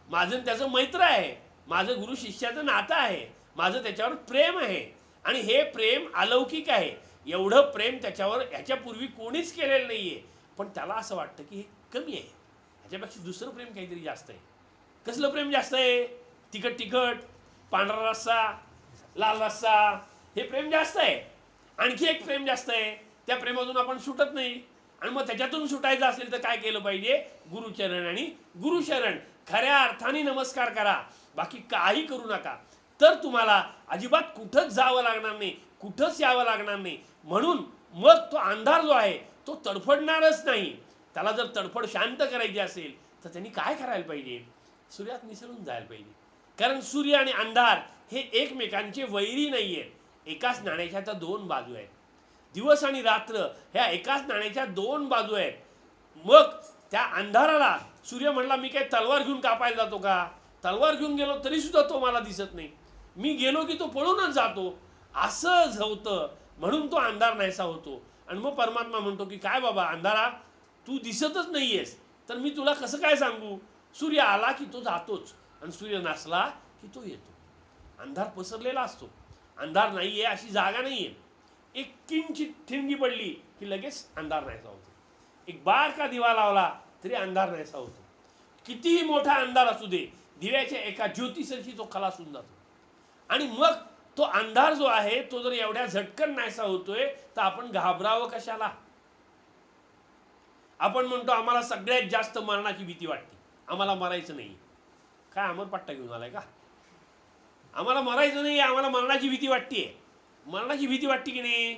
माझं आणि त्याचं मैत्र आहे, माझं गुरु शिष्याचं नातं आहे, माझं त्याच्यावर प्रेम आहे. आणि हे प्रेम अलौकिक आहे. एवढं प्रेम त्याच्यावर ह्याच्यापूर्वी कोणीच केलेलं नाहीये. पण त्याला असं वाटतं की हे कमी आहे, ह्याच्यापेक्षा दुसरं प्रेम काहीतरी जास्त आहे. कसलं प्रेम जास्त आहे. तिखट तिखट, पांढरा रस्सा, लाल रस्सा, हे प्रेम जास्त आहे. आणखी एक प्रेम जास्त आहे, त्या प्रेमातून आपण सुटत नाही. आणि मग त्याच्यातून सुटायचं असेल तर काय केलं पाहिजे, गुरुचरण आणि गुरुशरण. खऱ्या अर्थाने नमस्कार करा, बाकी काही करू नका. तर तुम्हाला अजिबात कुठंच जावं लागणार नाही, कुठंच यावं लागणार नाही. म्हणून मग तो अंधार जो आहे तो तडफडणारच नाही. त्याला जर तडफड शांत करायची असेल तर त्यांनी काय करायला पाहिजे? सूर्यात मिसळून जायला पाहिजे. कारण सूर्य आणि अंधार हे एकमेकांचे वैरी नाही आहेत. एकाच नाण्याच्या त्या दोन बाजू आहेत. दिवस आणि रात्र ह्या एकाच नाण्याच्या दोन बाजू आहेत. मग त्या अंधाराला सूर्य म्हणला मी काय तलवार घेऊन कापायला जातो का? तलवार घेऊन गेलो तरी सुद्धा तो मला दिसत नाही. मी गेलो की तो पळूनच जातो. असंच होतं. म्हणून तो अंधार नाहीसा होतो. आणि मग परमात्मा म्हणतो की काय बाबा अंधारा, तू दिसतच नाहीयेस, तर मी तुला कसं काय सांगू? सूर्य आला की तो जातोच आणि सूर्य नसला की तो येतो. अंधार पसरलेला असतो. अंधार नाहीये अशी जागा नाहीये. एक किंचित ठिणगी पडली की लगेच अंधार नाहीसा होतो. एक बारका दिवा लावला तरी अंधार नाहीसा होतो. कितीही मोठा अंधार असू दे, दिव्याच्या एका ज्योतिषाची तो खलासून जातो. आणि मग तो अंधार जो आहे तो जर एवढ्या झटकन नाहीसा होतोय तर आपण घाबरावं कशाला? आपण म्हणतो आम्हाला सगळ्यात जास्त मरणाची भीती वाटते, आम्हाला मरायचं नाही. काय अमरपट्टा घेऊन आलाय का? आम्हाला मरायचं नाही, आम्हाला मरणाची भीती वाटते. मरणाची भीती वाटते की नाही?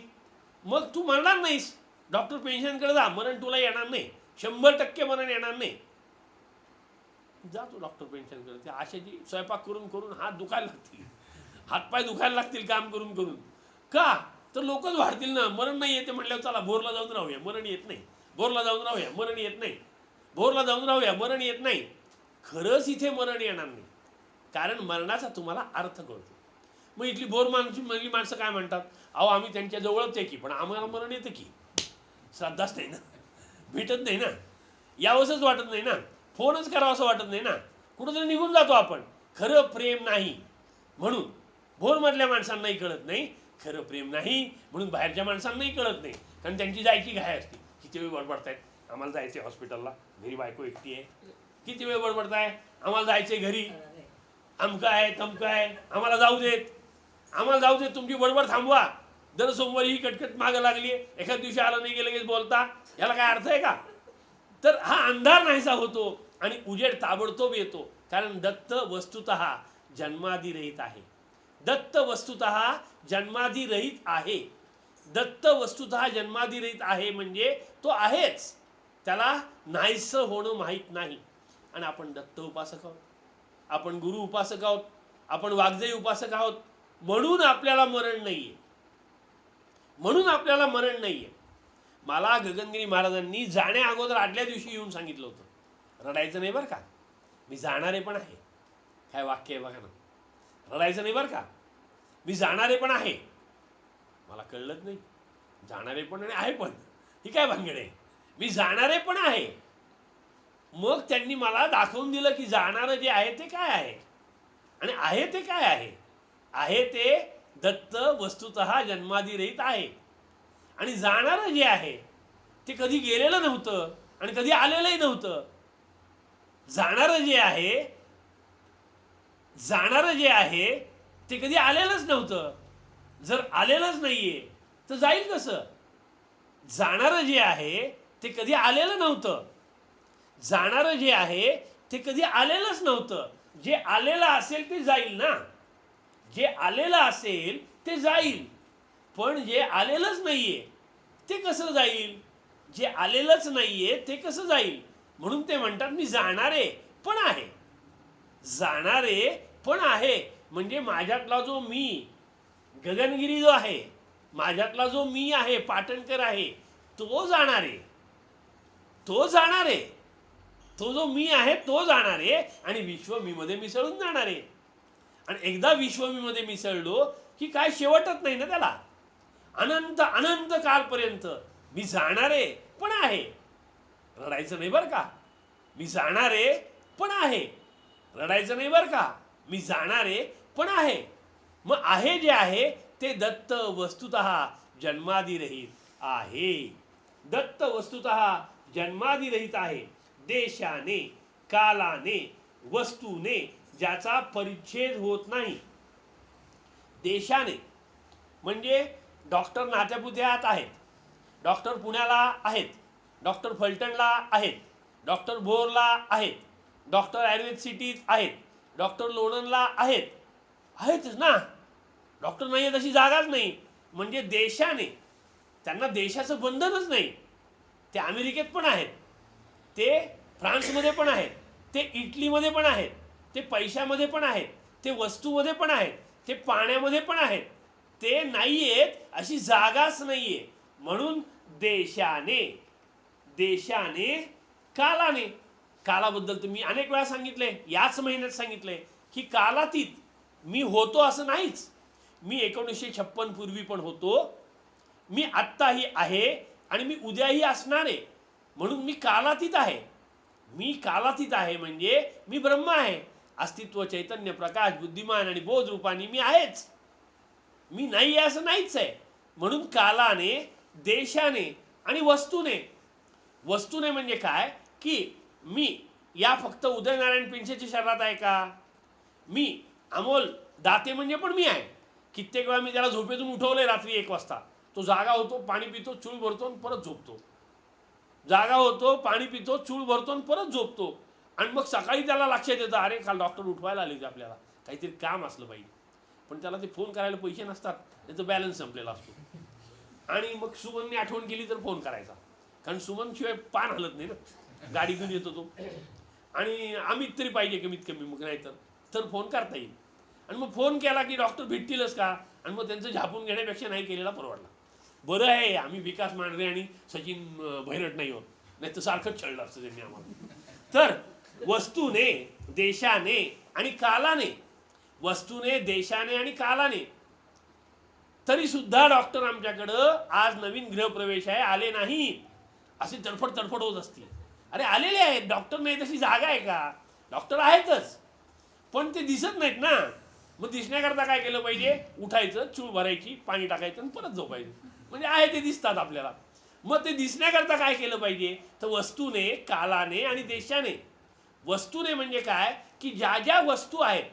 मग तू मरणार नाहीस. डॉक्टर पेन्शनकडे जा, मरण तुला येणार नाही. 100% मरण येणार नाही. जा तू डॉक्टर पेन्शनकडे. त्या आशाची स्वयंपाक करून करून हात दुखायला लागतील, हातपाय दुखायला लागतील काम करून करून. का? तर लोकच वाढतील ना. मरण नाही येते म्हटल्यावर चला बोरला जाऊन राहूया, मरण येत नाही. बोरला जाऊन राहूया, मरण येत नाही. बोरला जाऊन राहूया, मरण येत नाही. खरंच इथे मरण येणार नाही, कारण मरणाचा तुम्हाला अर्थ कळतो. मग इथली बोर मधली माणसं काय म्हणतात? अहो आम्ही त्यांच्या जवळच आहे की, पण आम्हाला मरण येतं की. श्रद्धाच नाही ना, भेटत नाही ना, यावंसंच वाटत नाही ना, फोनच करावं असं वाटत नाही ना, कुठंतरी निघून जातो आपण. खरं प्रेम नाही म्हणून भोरमधल्या माणसांनाही कळत नाही. खरं प्रेम नाही म्हणून बाहेरच्या माणसांनाही कळत नाही. कारण त्यांची जायची घाय असते. किती वेळ बडबडतायत, आम्हाला जायचं आहे हॉस्पिटलला, घरी बायको एकटी आहे. किती वेळ बडबडताय, आम्हाला जायचंय घरी, अमकं आहे तमकं आहे, आम्हाला जाऊ देत, आम्हाला जाऊ देत, तुमची बडबड थांबवा. दर सोमवारी ही कटकट मागं लागली, एखाद दिवशी आलं नाही गेलं लगेच बोलता, याला काय अर्थ आहे का? तर हा अंधार नाहीसा होतो आणि उजेड ताबडतोब येतो. कारण दत्त वस्तुतः जन्मादिरहित आहे. दत्त वस्तुतः जन्मादिरहित आहे. दत्त वस्तुतः जन्मादिरहित आहे म्हणजे तो आहेच, त्याला नाहीसं होणं माहीत नाही. आणि आपण दत्त उपासक आहोत, आपण गुरु उपासक आहोत, आपण वाग्देवी उपासक आहोत. म्हणून आपल्याला मरण नाहीये, म्हणून आपल्याला मरण नाहीये. मला गगनगिरी महाराजांनी जाण्या अगोदर आदल्या दिवशी येऊन सांगितलं होतं, रडायचं नाही बरं का, मी जाणारे पण आहे. काय वाक्य आहे बघा ना, रडायचं नाही बरं का, मी जाणारे पण आहे. मला कळलंच नाही, जाणारे पण आणि आहे पण, ही काय भानगड आहे? मी जाणारे पण आहे. मग त्यांनी मला दाखवून दिलं की जाणारं जे आहे ते काय आहे आणि आहे ते काय आहे. आहे ते दत्त वस्तुतः जन्मादिरहित आहे. आणि जाणारं जे आहे ते कधी गेलेलं नव्हतं आणि कधी आलेलंही नव्हतं. जाणारं जे आहे, जाणारं जे आहे ते कधी आलेलंच नव्हतं. जर आलेलंच नाहीये तर जाईल कसं? जाणारं जे आहे ते कधी आलेलं नव्हतं. जाणारं जे आहे ते कधी आलेलंच नव्हतं. जे आलेलं असेल ते जाईल ना, जे आलेलं असेल ते जाईल. पण जे आलेलंच नाहीये ते कसं जाईल? जे आलेलंच नाहीये ते कसं जाईल? म्हणून ते म्हणतात मी जाणारे पण आहे. जाणारे पण आहे म्हणजे माझ्यातला जो मी गगनगिरी जो आहे, माझ्यातला जो मी आहे, पाटणकर आहे, तो जाणारे, तो जाणारे, तो जो मी आहे तो जाणारे आणि विश्व मी मध्ये मिसळून जाणारे. आणि एकदा विश्व मी मध्ये मिसळलो की काय शेवटच नाही ना त्याला. अनंत अनंत कालपर्यंत मी जाणारे पण आहे. रडायचं नाही बरं का, मी जाणारे पण आहे. रडायचं नाही बरं का, मी जाणारे पण आहे. मग आहे जे आहे ते दत्त वस्तुतः जन्मादिरहित आहे. दत्त वस्तुतः जन्मादिरहित आहे. देशाने, कालाने, वस्तूने ज्याचा परिच्छेद होत नाही. देशाने म्हणजे डॉक्टर नात्यापुत्यात आहेत, डॉक्टर पुण्याला आहेत, डॉक्टर फलटणला आहेत, डॉक्टर भोरला आहेत, डॉक्टर आयुर्वेद सिटीत आहेत, डॉक्टर लोणंदला आहेत. आहेतच ना. डॉक्टर नाही आहे तशी जागाच नाही. म्हणजे देशाने, त्यांना देशाचं बंधनच नाही. ते अमेरिकेत पण आहेत, ते फ्रान्समध्ये पण आहेत, ते इटलीमध्ये पण आहेत, ते पैशामध्ये पण आहेत, ते वस्तूमध्ये पण आहेत, ते पाण्यामध्ये पण आहेत. ते नाही आहेत अशी जागाच नाही आहे. म्हणून देशाने, देशाने, कालाने. कालाबद्दल तर मी अनेक वेळा सांगितलंय, याच महिन्यात सांगितलंय की कालातीत मी होतो असं नाहीच. मी 1956 पूर्वी पण होतो, मी आत्ताही आहे आणि मी उद्याही असणार आहे. म्हणून मी कालातीत आहे. मी कालातीत आहे म्हणजे मी ब्रह्म आहे. अस्तित्व, चैतन्य, प्रकाश, बुद्धिमान आणि बोध रूपाने मी आहेच. मी नाही आहे असं नाहीच आहे. म्हणून कालाने, देशाने आणि वस्तूने. वस्तूने म्हणजे काय की मी या फक्त उदयनारायण पिंचेच्या शरीरात आहे का? मी अमोल दाते म्हणजे पण मी आहे. कित्येक वेळा मी त्याला झोपेतून उठवलंय रात्री 1 वाजता. तो जागा होतो, पाणी पितो, चूळ भरतो आणि परत झोपतो. जागा होतो, पाणी पितो, चूळ भरतो आणि परत झोपतो. आणि मग सकाळी त्याला लक्षात येतं, अरे काल डॉक्टर उठवायला आले होते आपल्याला, काहीतरी काम असलं पाहिजे. पण त्याला ते फोन करायला पैसे नसतात, त्याचं बॅलन्स संपलेला असतो. आणि मग सुमनने आठवण केली तर फोन करायचा, कारण सुमन शिवाय पान हलत नाही ना. गाडी घेऊन येतो तो, आणि अमित तरी पाहिजे कमीत कमी, मग नाही तर फोन करता येईल. आणि मग फोन केला की डॉक्टर भेटतीलच का, आणि मग त्यांचं झापून घेण्यापेक्षा नाही केलेला परवडला. बरं आहे आम्ही विकास मांढरे आणि सचिन भैरट नाही होत, नाही तर सारखंच छळलं असतं त्यांनी आम्हाला. तर वस्तूने, देशाने आणि कालाने, वस्तूने, देशाने आणि कालाने. तरी सुद्धा डॉक्टर आमच्याकडं आज नवीन गृहप्रवेश आहे, आले नाही असे तडफड तडफड होत असते. अरे आलेले आहेत, डॉक्टर नाही तशी जागा आहे का? डॉक्टर आहेतच, पण ते दिसत नाहीत ना. मग दिसण्याकरता काय केलं पाहिजे? उठायचं, चूळ भरायची, पाणी टाकायचं आणि परत झोपायचं. म्हणजे आहे ते दिसतात आपल्याला. मग ते दिसण्याकरता काय केलं पाहिजे? तर वस्तूने, कालाने आणि देशाने. वस्तूने म्हणजे काय की ज्या ज्या वस्तू आहेत,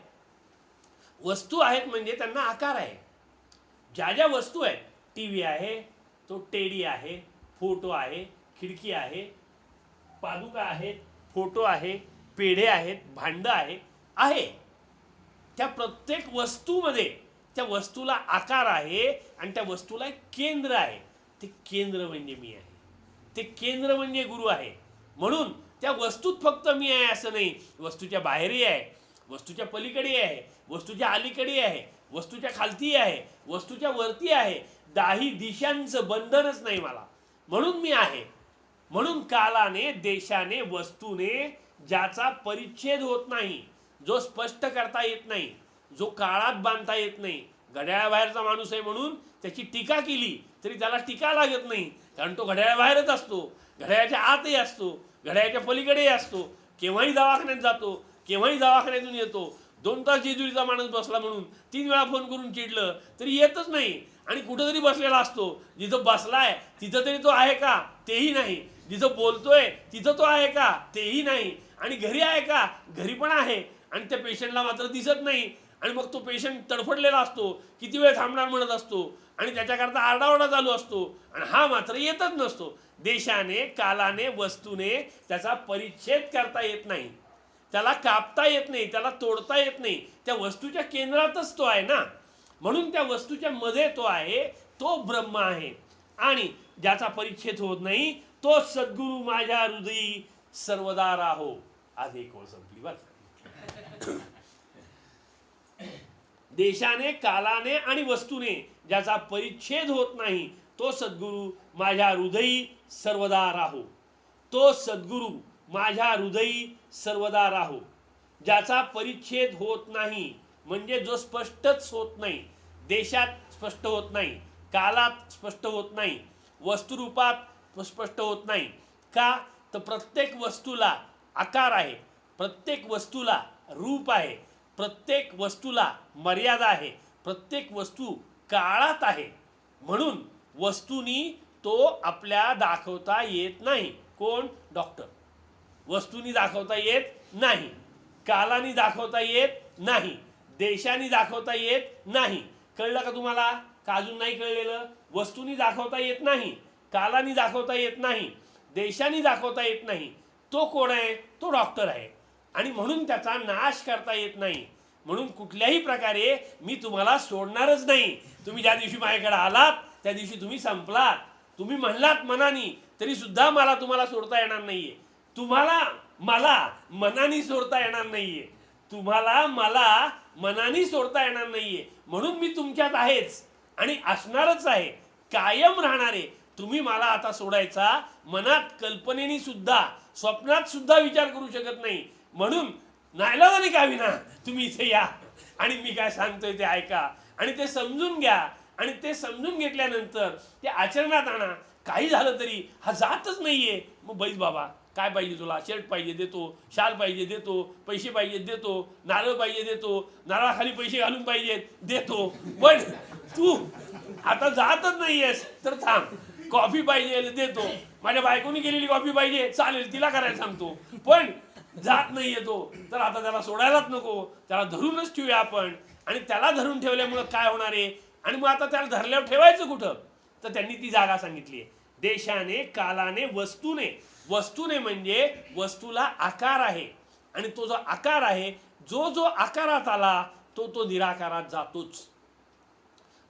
वस्तू आहेत म्हणजे त्यांना आकार आहे. ज्या ज्या वस्तू आहेत, टीव्ही आहे, तो टेडी आहे, फोटो आहे, खिडकी आहे, पादुका आहेत, फोटो आहे, पेढे आहेत, भांड आहे, त्या प्रत्येक वस्तूमध्ये त्या वस्तूला आकार आहे आणि त्या वस्तूला एक केंद्र आहे. ते केंद्र म्हणजे मी आहे, ते केंद्र म्हणजे गुरु आहे. म्हणून त्या वस्तूत फक्त मी आहे असं नाही, वस्तूच्या बाहेरही आहे, वस्तूच्या पलीकडे आहे, वस्तूच्या अलीकडे आहे, वस्तूच्या खालती आहे, वस्तूच्या वरती आहे. दाही दिशांचं बंधनच नाही मला, म्हणून मी आहे. म्हणून कालाने, देशाने, वस्तूने ज्याचा परिच्छेद होत नाही, जो स्पष्ट करता येत नाही, जो काळात बांधता येत नाही. घड्याळाबाहेरचा माणूस आहे म्हणून त्याची टीका केली तरी त्याला टीका लागत नाही, कारण तो घड्याळाबाहेरच असतो, घड्याळाच्या आतही असतो, घड्याळाच्या पलीकडेही असतो. केव्हाही दवाखान्यात जातो, केव्हाही दवाखान्यातून येतो. 2 तास जेजुरीचा माणूस बसला म्हणून 3 वेळा फोन करून चिडलं तरी येतच नाही. आणि कुठंतरी बसलेला असतो, जिथं बसलाय तिथं तरी तो आहे का, तेही नाही. जिथं बोलतोय तिथं तो आहे का, तेही नाही. आणि घरी आहे का, घरी पण आहे, आणि त्या पेशंटला मात्र दिसत नाही. आणि मग तो पेशंट तडफडलेला असतो, किती वेळ थांबणार म्हणत असतो, आणि त्याच्याकरता आरडाओरडा चालू असतो, आणि हा मात्र येतच नसतो. देशाने, कालाने, वस्तूने त्याचा परिच्छेद करता येत नाही, त्याला कापता येत नाही, त्याला तोडता येत नाही. त्या वस्तूच्या केंद्रातच तो आहे ना. म्हणून त्या वस्तूच्या मध्ये तो आहे, तो ब्रह्म आहे. आणि ज्याचा परिच्छेद होत नाही तो सद्गुरू माझ्या हृदयी सर्वदा राहो. आज एक ओळ संपली बरं. देशाने, कालाने आणि वस्तूने ज्याचा परिच्छेद होत नाही तो सद्गुरू माझ्या हृदयी सर्वदा राहो. तो सद्गुरू माझ्या हृदयी सर्वदा राहो. ज्याचा परिच्छेद होत नाही म्हणजे जो स्पष्टच होत नाही, देशात स्पष्ट होत नाही, कालात स्पष्ट होत नाही, वस्तुरूपात स्पष्ट होत नाही. का तर प्रत्येक वस्तूला आकार आहे, प्रत्येक वस्तूला रूप आहे, प्रत्येक वस्तूला मर्यादा आहे, प्रत्येक वस्तू काळात आहे. म्हणून वस्तूनी तो आपल्या दाखवता येत नाही. कोण? डॉक्टर. वस्तूनी दाखवता येत नाही, कालानी दाखवता येत नाही, देशानी दाखवता येत नाही. कळलं का तुम्हाला? का अजून नाही कळलेलं? वस्तूनी दाखवता येत नाही, कालानी दाखवता येत नाही, देशानी दाखवता येत नाही. तो कोण आहे? तो डॉक्टर आहे. आणि म्हणून त्याचा नाश करता येत नाही. म्हणून कुठल्याही प्रकारे मी तुम्हाला सोडणारच नाही. तुम्ही ज्या दिवशी माझ्याकडे आलात त्या दिवशी तुम्ही संपलात. तुम्ही म्हणलात मनानी तरी सुद्धा मला तुम्हाला सोडता येणार नाहीये. तुम्हाला मला मनानी सोडता येणार नाहीये. तुम्हाला मला मनानी सोडता येणार नाहीये. म्हणून मी तुमच्यात आहेच आणि असणारच आहे, कायम राहणार आहे. तुम्ही मला आता सोडायचा मनात कल्पनेनी सुद्धा स्वप्नात सुद्धा विचार करू शकत नाही. म्हणून नाईलाजाने का विना तुम्ही इथे या आणि मी काय सांगतोय ते ऐका आणि ते समजून घ्या आणि ते समजून घेतल्यानंतर ते आचरणात आणा. काही झालं तरी हा जातच नाहीये. मग बैस बाबा, काय पाहिजे तुला? शर्ट पाहिजे देतो, शाल पाहिजे देतो, पैसे पाहिजे देतो, नारळ पाहिजे देतो, नारळाखाली पैसे घालून पाहिजेत देतो. पण तू आता जातच नाहीयेस तर थांब. कॉफी पाहिजे देतो, माझ्या बायकोनी केलेली कॉफी पाहिजे चालेल तिला करायला सांगतो. पण जात नाहीये तो, तर आता त्याला सोडायलाच नको, त्याला धरूनच ठेवूया आपण. आणि त्याला धरून ठेवल्यामुळं काय होणार आहे? आणि मग आता त्याला धरल्यावर ठेवायचं कुठं? तर त्यांनी ती जागा सांगितली आहे. देशाने, कालाने, वस्तूने. वस्तूने म्हणजे वस्तूला आकार आहे आणि तो जो आकार आहे, जो जो आकारात आला तो तो निराकारात जातोच.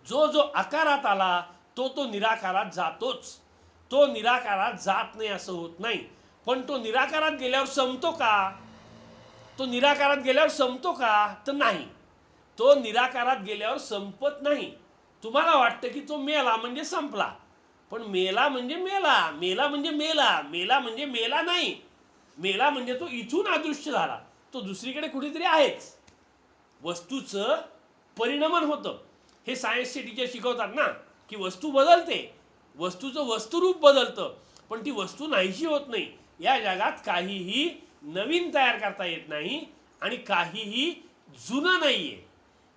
जो जो आकारात आला तो तो निराकारात जातोच. तो निराकारात जात नाही असं होत नाही. पण तो निराकारात गेल्यावर संपतो का? तो निराकारात गेल्यावर संपतो का? तर नाही. तो निराकारात गेल्यावर संपत नाही. तुम्हाला वाटतं की तो मेला म्हणजे संपला, पण मेला म्हणजे मेला, मेला म्हणजे मेला, मेला म्हणजे मेला नाही. मेला म्हणजे तो इथून अदृश्य झाला, तो दुसरीकडे कुठेतरी आहेच. वस्तूचं परिणमन होतं. हे सायन्सचे टीचर शिकवतात ना की वस्तू बदलते, वस्तूचं वस्तुरूप बदलतं, पण ती वस्तू नाहीशी होत नाही. या जगात काहीही नवीन तयार करता येत नाही आणि काहीही जुनं नाहीये.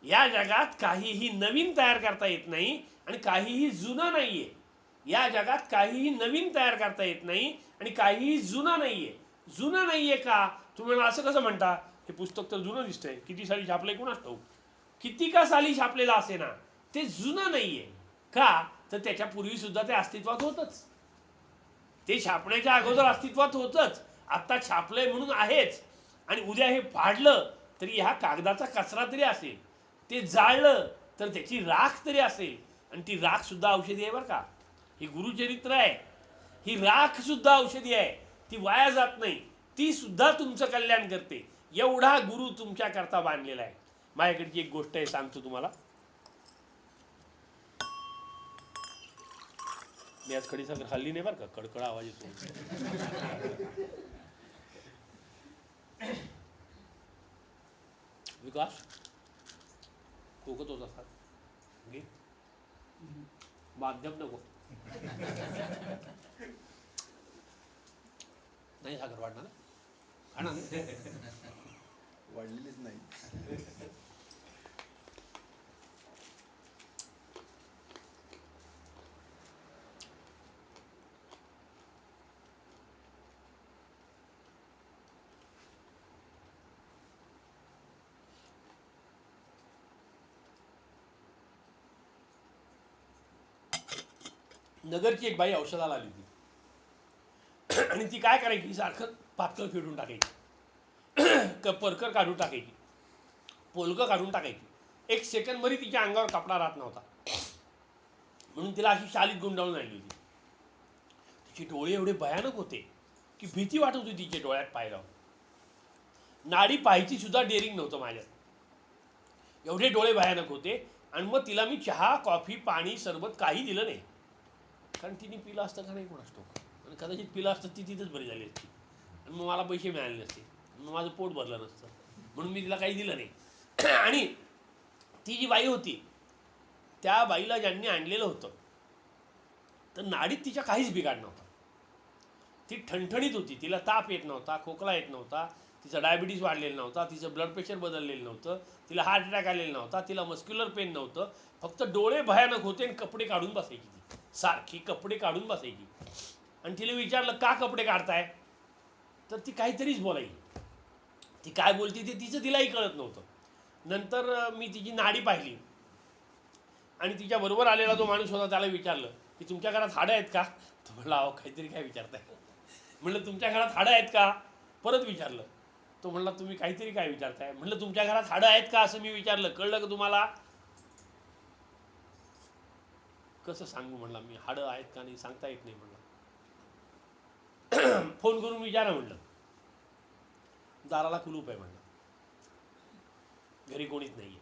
या जगात काहीही नवीन तयार करता येत नाही आणि काहीही जुनं नाहीये. या जगात काहीही नवीन तयार करता येत नाही आणि काहीही जुनं नाहीये. जुनं नाहीये का? तुम्ही असं कसं म्हणता? हे पुस्तक तर जुनं दिसतंय, किती साली छापलंय कोणास ठाऊक. किती का साली छापलेलं असे ना, ते जुनं नाहीये. का? तर त्याच्या पूर्वी सुद्धा ते अस्तित्वात होतच. ते छापण्याच्या अगोदर अस्तित्वात होतच. आता छापलंय म्हणून आहेच. आणि उद्या हे फाडलं तरी ह्या कागदाचा कचरा तरी असेल, ते जाळलं तर त्याची राख तरी असेल. आणि ती राख सुद्धा औषधी आहे बरं का. ही गुरुचरित्र आहे, ही राख सुद्धा औषधी आहे. ती वाया जात नाही, ती सुद्धा तुमचं कल्याण करते. एवढा गुरु तुमच्या करता बांधलेला आहे. माझ्याकडची एक गोष्ट आहे, सांगतो तुम्हाला. मी आज खडीसाखर खाल्ली नाही बरं का, कडकड आवाज येतो. विकास खोकत होता सर, घे माध्यम नको. नाही साखर वाढणार ना, खाणार वाढलेलीच नाही. नगरची एक बाई औषधाला आली होती आणि ती काय करायची, सारखं पातळ फेडून टाकायची, परकर काढून टाकायची, पोलकं काढून टाकायची. एक सेकंदभरी तिच्या अंगावर कपडा राहत नव्हता. म्हणून तिला अशी शालीत गुंडाळून आणली होती. तिचे डोळे एवढे भयानक होते की भीती वाटत होती तिच्या डोळ्यात पाहिल्यावर. नाडी पाहायची सुद्धा डेअरिंग नव्हतं माझ्यात, एवढे डोळे भयानक होते. आणि मग तिला मी चहा, कॉफी, पाणी, सरबत काही दिलं नाही. कारण तिने पिलं असतं का नाही कोण असतो, आणि कदाचित पिलं असतं ती तिथंच बरी झाली असती आणि मग मला पैसे मिळाले नसते, मग माझं पोट भरलं नसतं. म्हणून मी तिला काही दिलं नाही. आणि ती जी बाई होती, त्या बाईला ज्यांनी आणलेलं होतं तर नाडीत तिच्या काहीच बिघाड नव्हता. ती ठणठणीत होती, तिला ताप येत नव्हता, खोकला येत नव्हता, तिचा डायबिटीस वाढलेला नव्हता, तिचं ब्लड प्रेशर बदललेलं नव्हतं, तिला हार्ट अटॅक आलेला नव्हता, तिला मस्क्युलर पेन नव्हतं. फक्त डोळे भयानक होते आणि कपडे काढून बसायची. ती सारखी कपडे काढून बसायची. आणि तिला विचारलं का कपडे काढताय, तर ती काहीतरीच बोलायची. ती काय बोलती ते तिचं तिलाही कळत नव्हतं. नंतर मी तिची नाडी पाहिली आणि तिच्या बरोबर आलेला जो माणूस होता त्याला विचारलं की तुमच्या घरात हाडं आहेत का? तर म्हणलं अहो काहीतरी काय विचारताय. म्हणलं तुमच्या घरात हाडं आहेत का? परत विचारलं तो म्हणला तुम्ही काहीतरी काय विचारताय. म्हणलं तुमच्या घरात हाडं आहेत का असं मी विचारलं. कळलं का तुम्हाला. कसं सांगू म्हणला मी, हाडं आहेत का नाही सांगता येत नाही म्हणला. फोन करून विचारा म्हणलं. दाराला कुलूप आहे म्हणलं, घरी कोणीच नाहीये.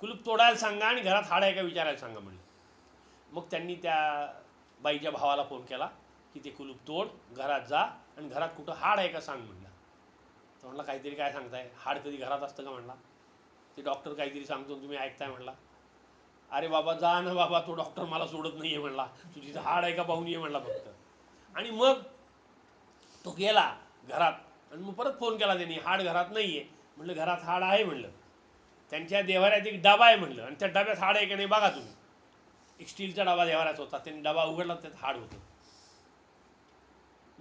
कुलूप तोडायला सांगा आणि घरात हाड आहे का विचारायला सांगा म्हणलं. मग त्यांनी त्या बाईच्या भावाला फोन केला की ते कुलूप तोड, घरात जा आणि घरात कुठं हाड आहे का सांग म्हणला. तर म्हणला काहीतरी काय सांगताय, हाड कधी घरात असतं का म्हणला. ते डॉक्टर काहीतरी सांगतो तुम्ही ऐकताय म्हणला. अरे बाबा जा ना बाबा, तो डॉक्टर मला सोडत नाहीये म्हणला, तुझी हाड आहे का पाहून ये म्हणला फक्त. आणि मग तो गेला घरात आणि मग परत फोन केला त्यांनी, हाड घरात नाहीये. म्हणलं घरात हाड आहे म्हणलं, त्यांच्या देवाऱ्यात एक डबा आहे म्हणलं आणि त्या डब्यात हाड आहे का नाही बघा तुम्ही. एक स्टीलचा डबा देवाऱ्यात होता, त्यांनी डबा उघडला त्यात हाड होतं.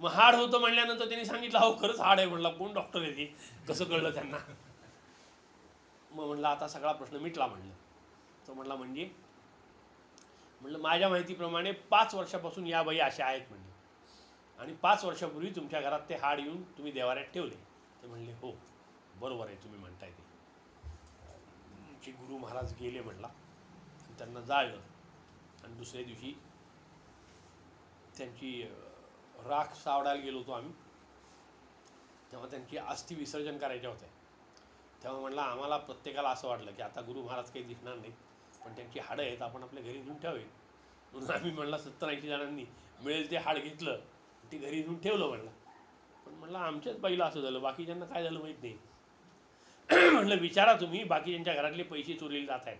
मग हाड होतं म्हणल्यानंतर त्यांनी सांगितलं हो खरंच हाड आहे म्हणला. कोण डॉक्टर आहे ते, कसं कळलं त्यांना. मग म्हणलं आता सगळा प्रश्न मिटला म्हणलं. तो म्हणला म्हणजे. म्हणलं माझ्या माहितीप्रमाणे 5 वर्षापासून या बाई अशा आहेत म्हणले आणि 5 वर्षापूर्वी तुमच्या घरात ते हाड येऊन तुम्ही देवाऱ्यात ठेवले. ते म्हणले हो बरोबर आहे तुम्ही म्हणताय ते. आमचे गुरु महाराज गेले म्हणला आणि त्यांना जाळलं आणि दुसऱ्या दिवशी त्यांची राख सावडायला गेलो होतो आम्ही. तेव्हा त्यांची अस्थि विसर्जन करायच्या होत्या. तेव्हा म्हणला आम्हाला प्रत्येकाला असं वाटलं की आता गुरु महाराज काही दिसणार नाहीत, पण त्यांची हाडं आहेत आपण आपल्या घरी घेऊन ठेवावे. म्हणून आम्ही म्हणला 70-80 जणांनी मिळेल ते हाड घेतलं, ते घरी घेऊन ठेवलं म्हणला. पण म्हणलं आमच्याच बाईला असं झालं, बाकीच्यांना काय झालं माहीत नाही. म्हणलं विचारा तुम्ही, बाकीच्यांच्या घरातले पैसे चोरले जात आहेत,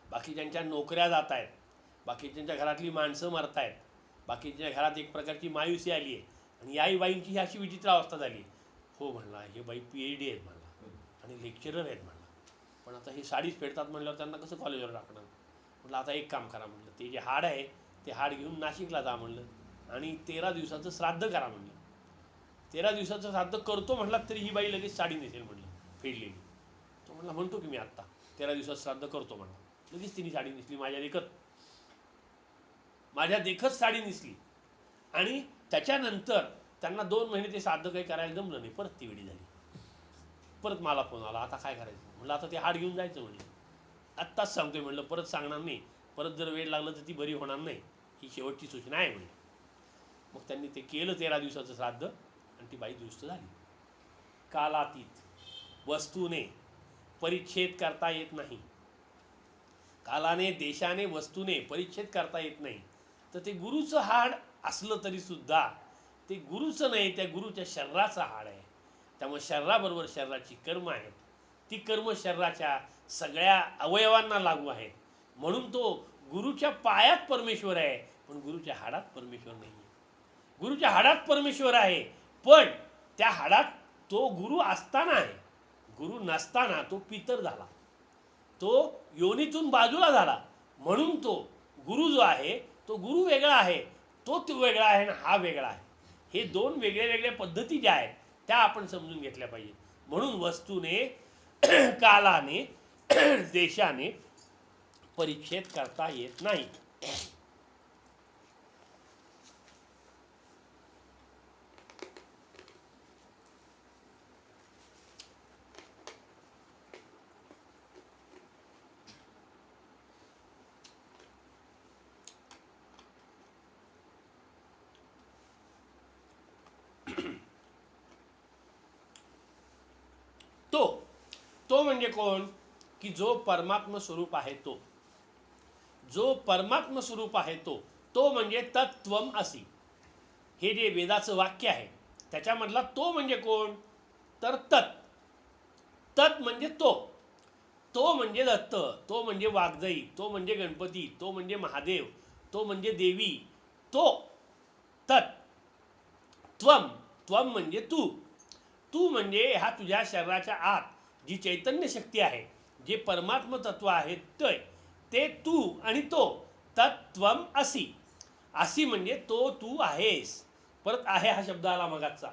बाकीच्यांच्या नोकऱ्या जात आहेत, बाकीच्यांच्या घरातली माणसं मरत आहेत, बाकीच्या घरात एक प्रकारची मायुसी आली आहे आणि याही बाईंची ही अशी विचित्र अवस्था झाली. हो म्हणला हे बाई PhD आहेत म्हणला आणि लेक्चरर आहेत म्हणला, पण आता हे साडीच फेडतात म्हणल्यावर त्यांना कसं कॉलेजवर टाकणार. म्हटलं आता एक काम करा म्हणलं, ते जे हाड आहे ते हाड घेऊन नाशिकला जा म्हणलं आणि 13 दिवसाचं श्राद्ध करा म्हणलं. 13 दिवसाचं श्राद्ध करतो म्हटलं तरी ही बाई लगेच साडी नेसेल म्हणलं फेडलेली. तो म्हणला म्हणतो की मी आत्ता 13 दिवसाचं श्राद्ध करतो म्हणला. लगेच तिने साडी नेसली माझ्या देखत साडी नेसली आणि त्याच्यानंतर त्यांना 2 महिने ते श्राद्ध काही करायला जमलं नाही, परत ती वेळी झाली. परत मला फोन आला आता काय करायचं. म्हणलं आता ते हाड घेऊन जायचं म्हणलं, आत्ताच सांगतोय म्हणलं, परत सांगणार नाही, परत जर वेळ लागलं तर ती बरी होणार नाही, ही शेवटची सूचना आहे म्हणलं. मग त्यांनी ते केलं 13 दिवसाचं श्राद्ध आणि ती बाई दुरुस्त झाली. कालातीत वस्तूने परिच्छेद करता येत नाही, कालाने देशाने वस्तूने परिच्छेद करता येत नाही. तर ते गुरुचं हाड असलं तरी सुद्धा ते गुरुचं नाही, त्या गुरुच्या शरीराचं हाड आहे. त्यामुळे शरीराबरोबर शरीराची कर्म आहेत, ती कर्म शरीराच्या सगळ्या अवयवांना लागू आहेत. म्हणून तो गुरुच्या पायात परमेश्वर आहे, पण गुरुच्या हाडात परमेश्वर नाही आहे. गुरुच्या हाडात परमेश्वर आहे, पण त्या हाडात तो गुरु असताना आहे, गुरु नसताना तो पितर झाला, तो योनीतून बाजूला झाला. म्हणून तो गुरु जो आहे तो गुरु वेगळा आहे, तो वेगळा आहे आणि हा वेगळा आहे. हे 2 वेगळ्या वेगळ्या पद्धती ज्या आहेत त्या आपण समजून घेतल्या पाहिजे. म्हणून वस्तूने कालाने देशाने परिच्छेद करता येत नाही. तो म्हणजे कोण की जो परमात्म स्वरूप आहे, तो जो परमात्म स्वरूप आहे तो म्हणजे तत्त्वम असि. हे जे वेदाचं वाक्य आहे त्याच्यामधला तो म्हणजे कोण तर तत् म्हणजे तो म्हणजे दत्त, तो म्हणजे वाग्दई, तो म्हणजे गणपती, तो म्हणजे महादेव, तो म्हणजे देवी, तो त्वम म्हणजे तू म्हणजे हा तुझ्या शरीराच्या आत जी चैतन्य शक्ती आहे, जे परमात्म तत्व आहे ते तू आणि तो तत्त्वम असि. असि म्हणजे तो तू आहेस. परत आहे हा शब्द आला मगाचा,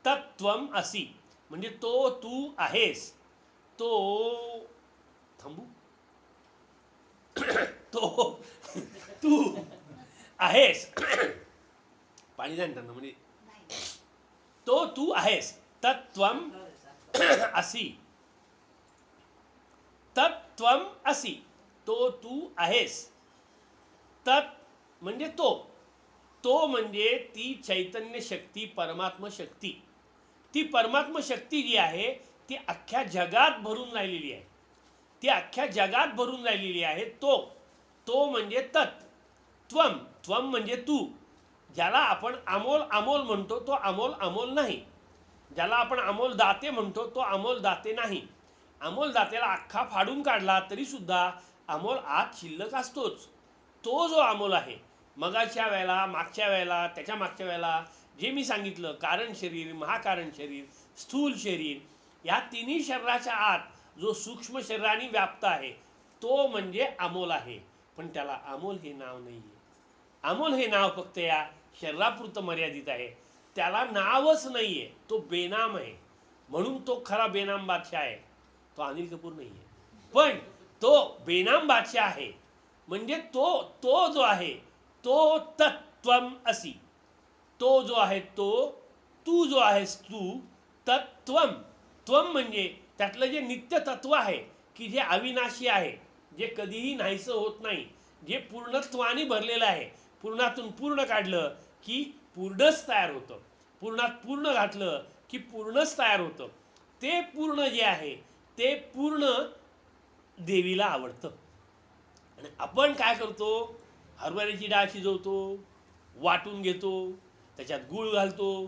तत्त्वम असि म्हणजे तो तू आहेस. तो थांबू तो तू आहेस पाणी द्या त्यांना, म्हणजे तो तू आहेस तत्त्वम असी, तत्त्वम असी, तो तू आहेस. तत् म्हणजे तो म्हणजे ती चैतन्य शक्ती, परमात्म शक्ती. ती परमात्म शक्ती जी आहे ती अख्ख्या जगात भरून राहिलेली आहे. ती अख्ख्या जगात भरून राहिलेली आहे. तो म्हणजे तत्. त्वम म्हणजे तू. ज्याला आपण अमोल अमोल म्हणतो तो अमोल अमोल नाही. ज्याला आपण अमोल दाते म्हणतो तो अमोल दाते नाही. अमोल दातेला अख्खा फाडून काढला तरी सुद्धा अमोल आत शिल्लक असतोच. तो जो अमोल आहे, मगाच्या वेळेला, मागच्या वेळेला, त्याच्या मागच्या वेळेला जे मी सांगितलं, कारण शरीर, महाकारण शरीर, स्थूल शरीर, या तिन्ही शरीराच्या आत जो सूक्ष्म शरीराने व्याप्त आहे तो म्हणजे अमोल आहे. पण त्याला अमोल हे नाव नाही आहे. अमोल हे नाव फक्त या शरीरापुरतं मर्यादित आहे. त्याला नावच नाही आहे. तो बेनाम आहे. म्हणून तो खरा बेनाम बादशाह आहे. तो अनिल कपूर नाही आहे. पण तो बेनाम बादशाह आहे. म्हणजे तो जो आहे तो तत्त्वम असी. तो जो आहे तो, तू जो आहेस तू, तत्त्वम. त्वम म्हणजे त्यातलं जे नित्य तत्व आहे की जे अविनाशी आहे, जे कधीही नाहीसं होत नाही, जे पूर्णत्वाने भरलेलं आहे. पूर्णातून पूर्ण काढलं की पूर्णच तयार होतं. पूर्णात पूर्ण घातलं की पूर्णच तयार होतं. ते पूर्ण जे आहे ते पूर्ण देवीला आवडतं. आणि आपण काय करतो, हरभऱ्याची डाळ शिजवतो, वाटून घेतो, त्याच्यात गूळ घालतो,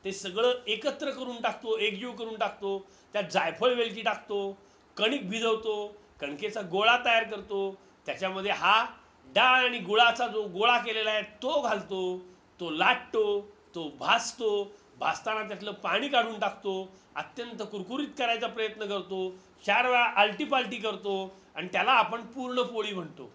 ते सगळं एकत्र करून टाकतो, एकजीव करून टाकतो, त्यात जायफळ वेलची टाकतो, कणिक भिजवतो, कणकेचा गोळा तयार करतो, त्याच्यामध्ये हा डाळ आणि गुळाचा जो गोळा केलेला आहे तो घालतो, तो लाटतो, तो भाजतो, भाजताना त्यातलं पाणी काढून टाकतो, अत्यंत कुरकुरीत करायचा प्रयत्न करतो, 4 वेळा आलटीपालटी करतो आणि त्याला आपण पूर्ण पोळी म्हणतो.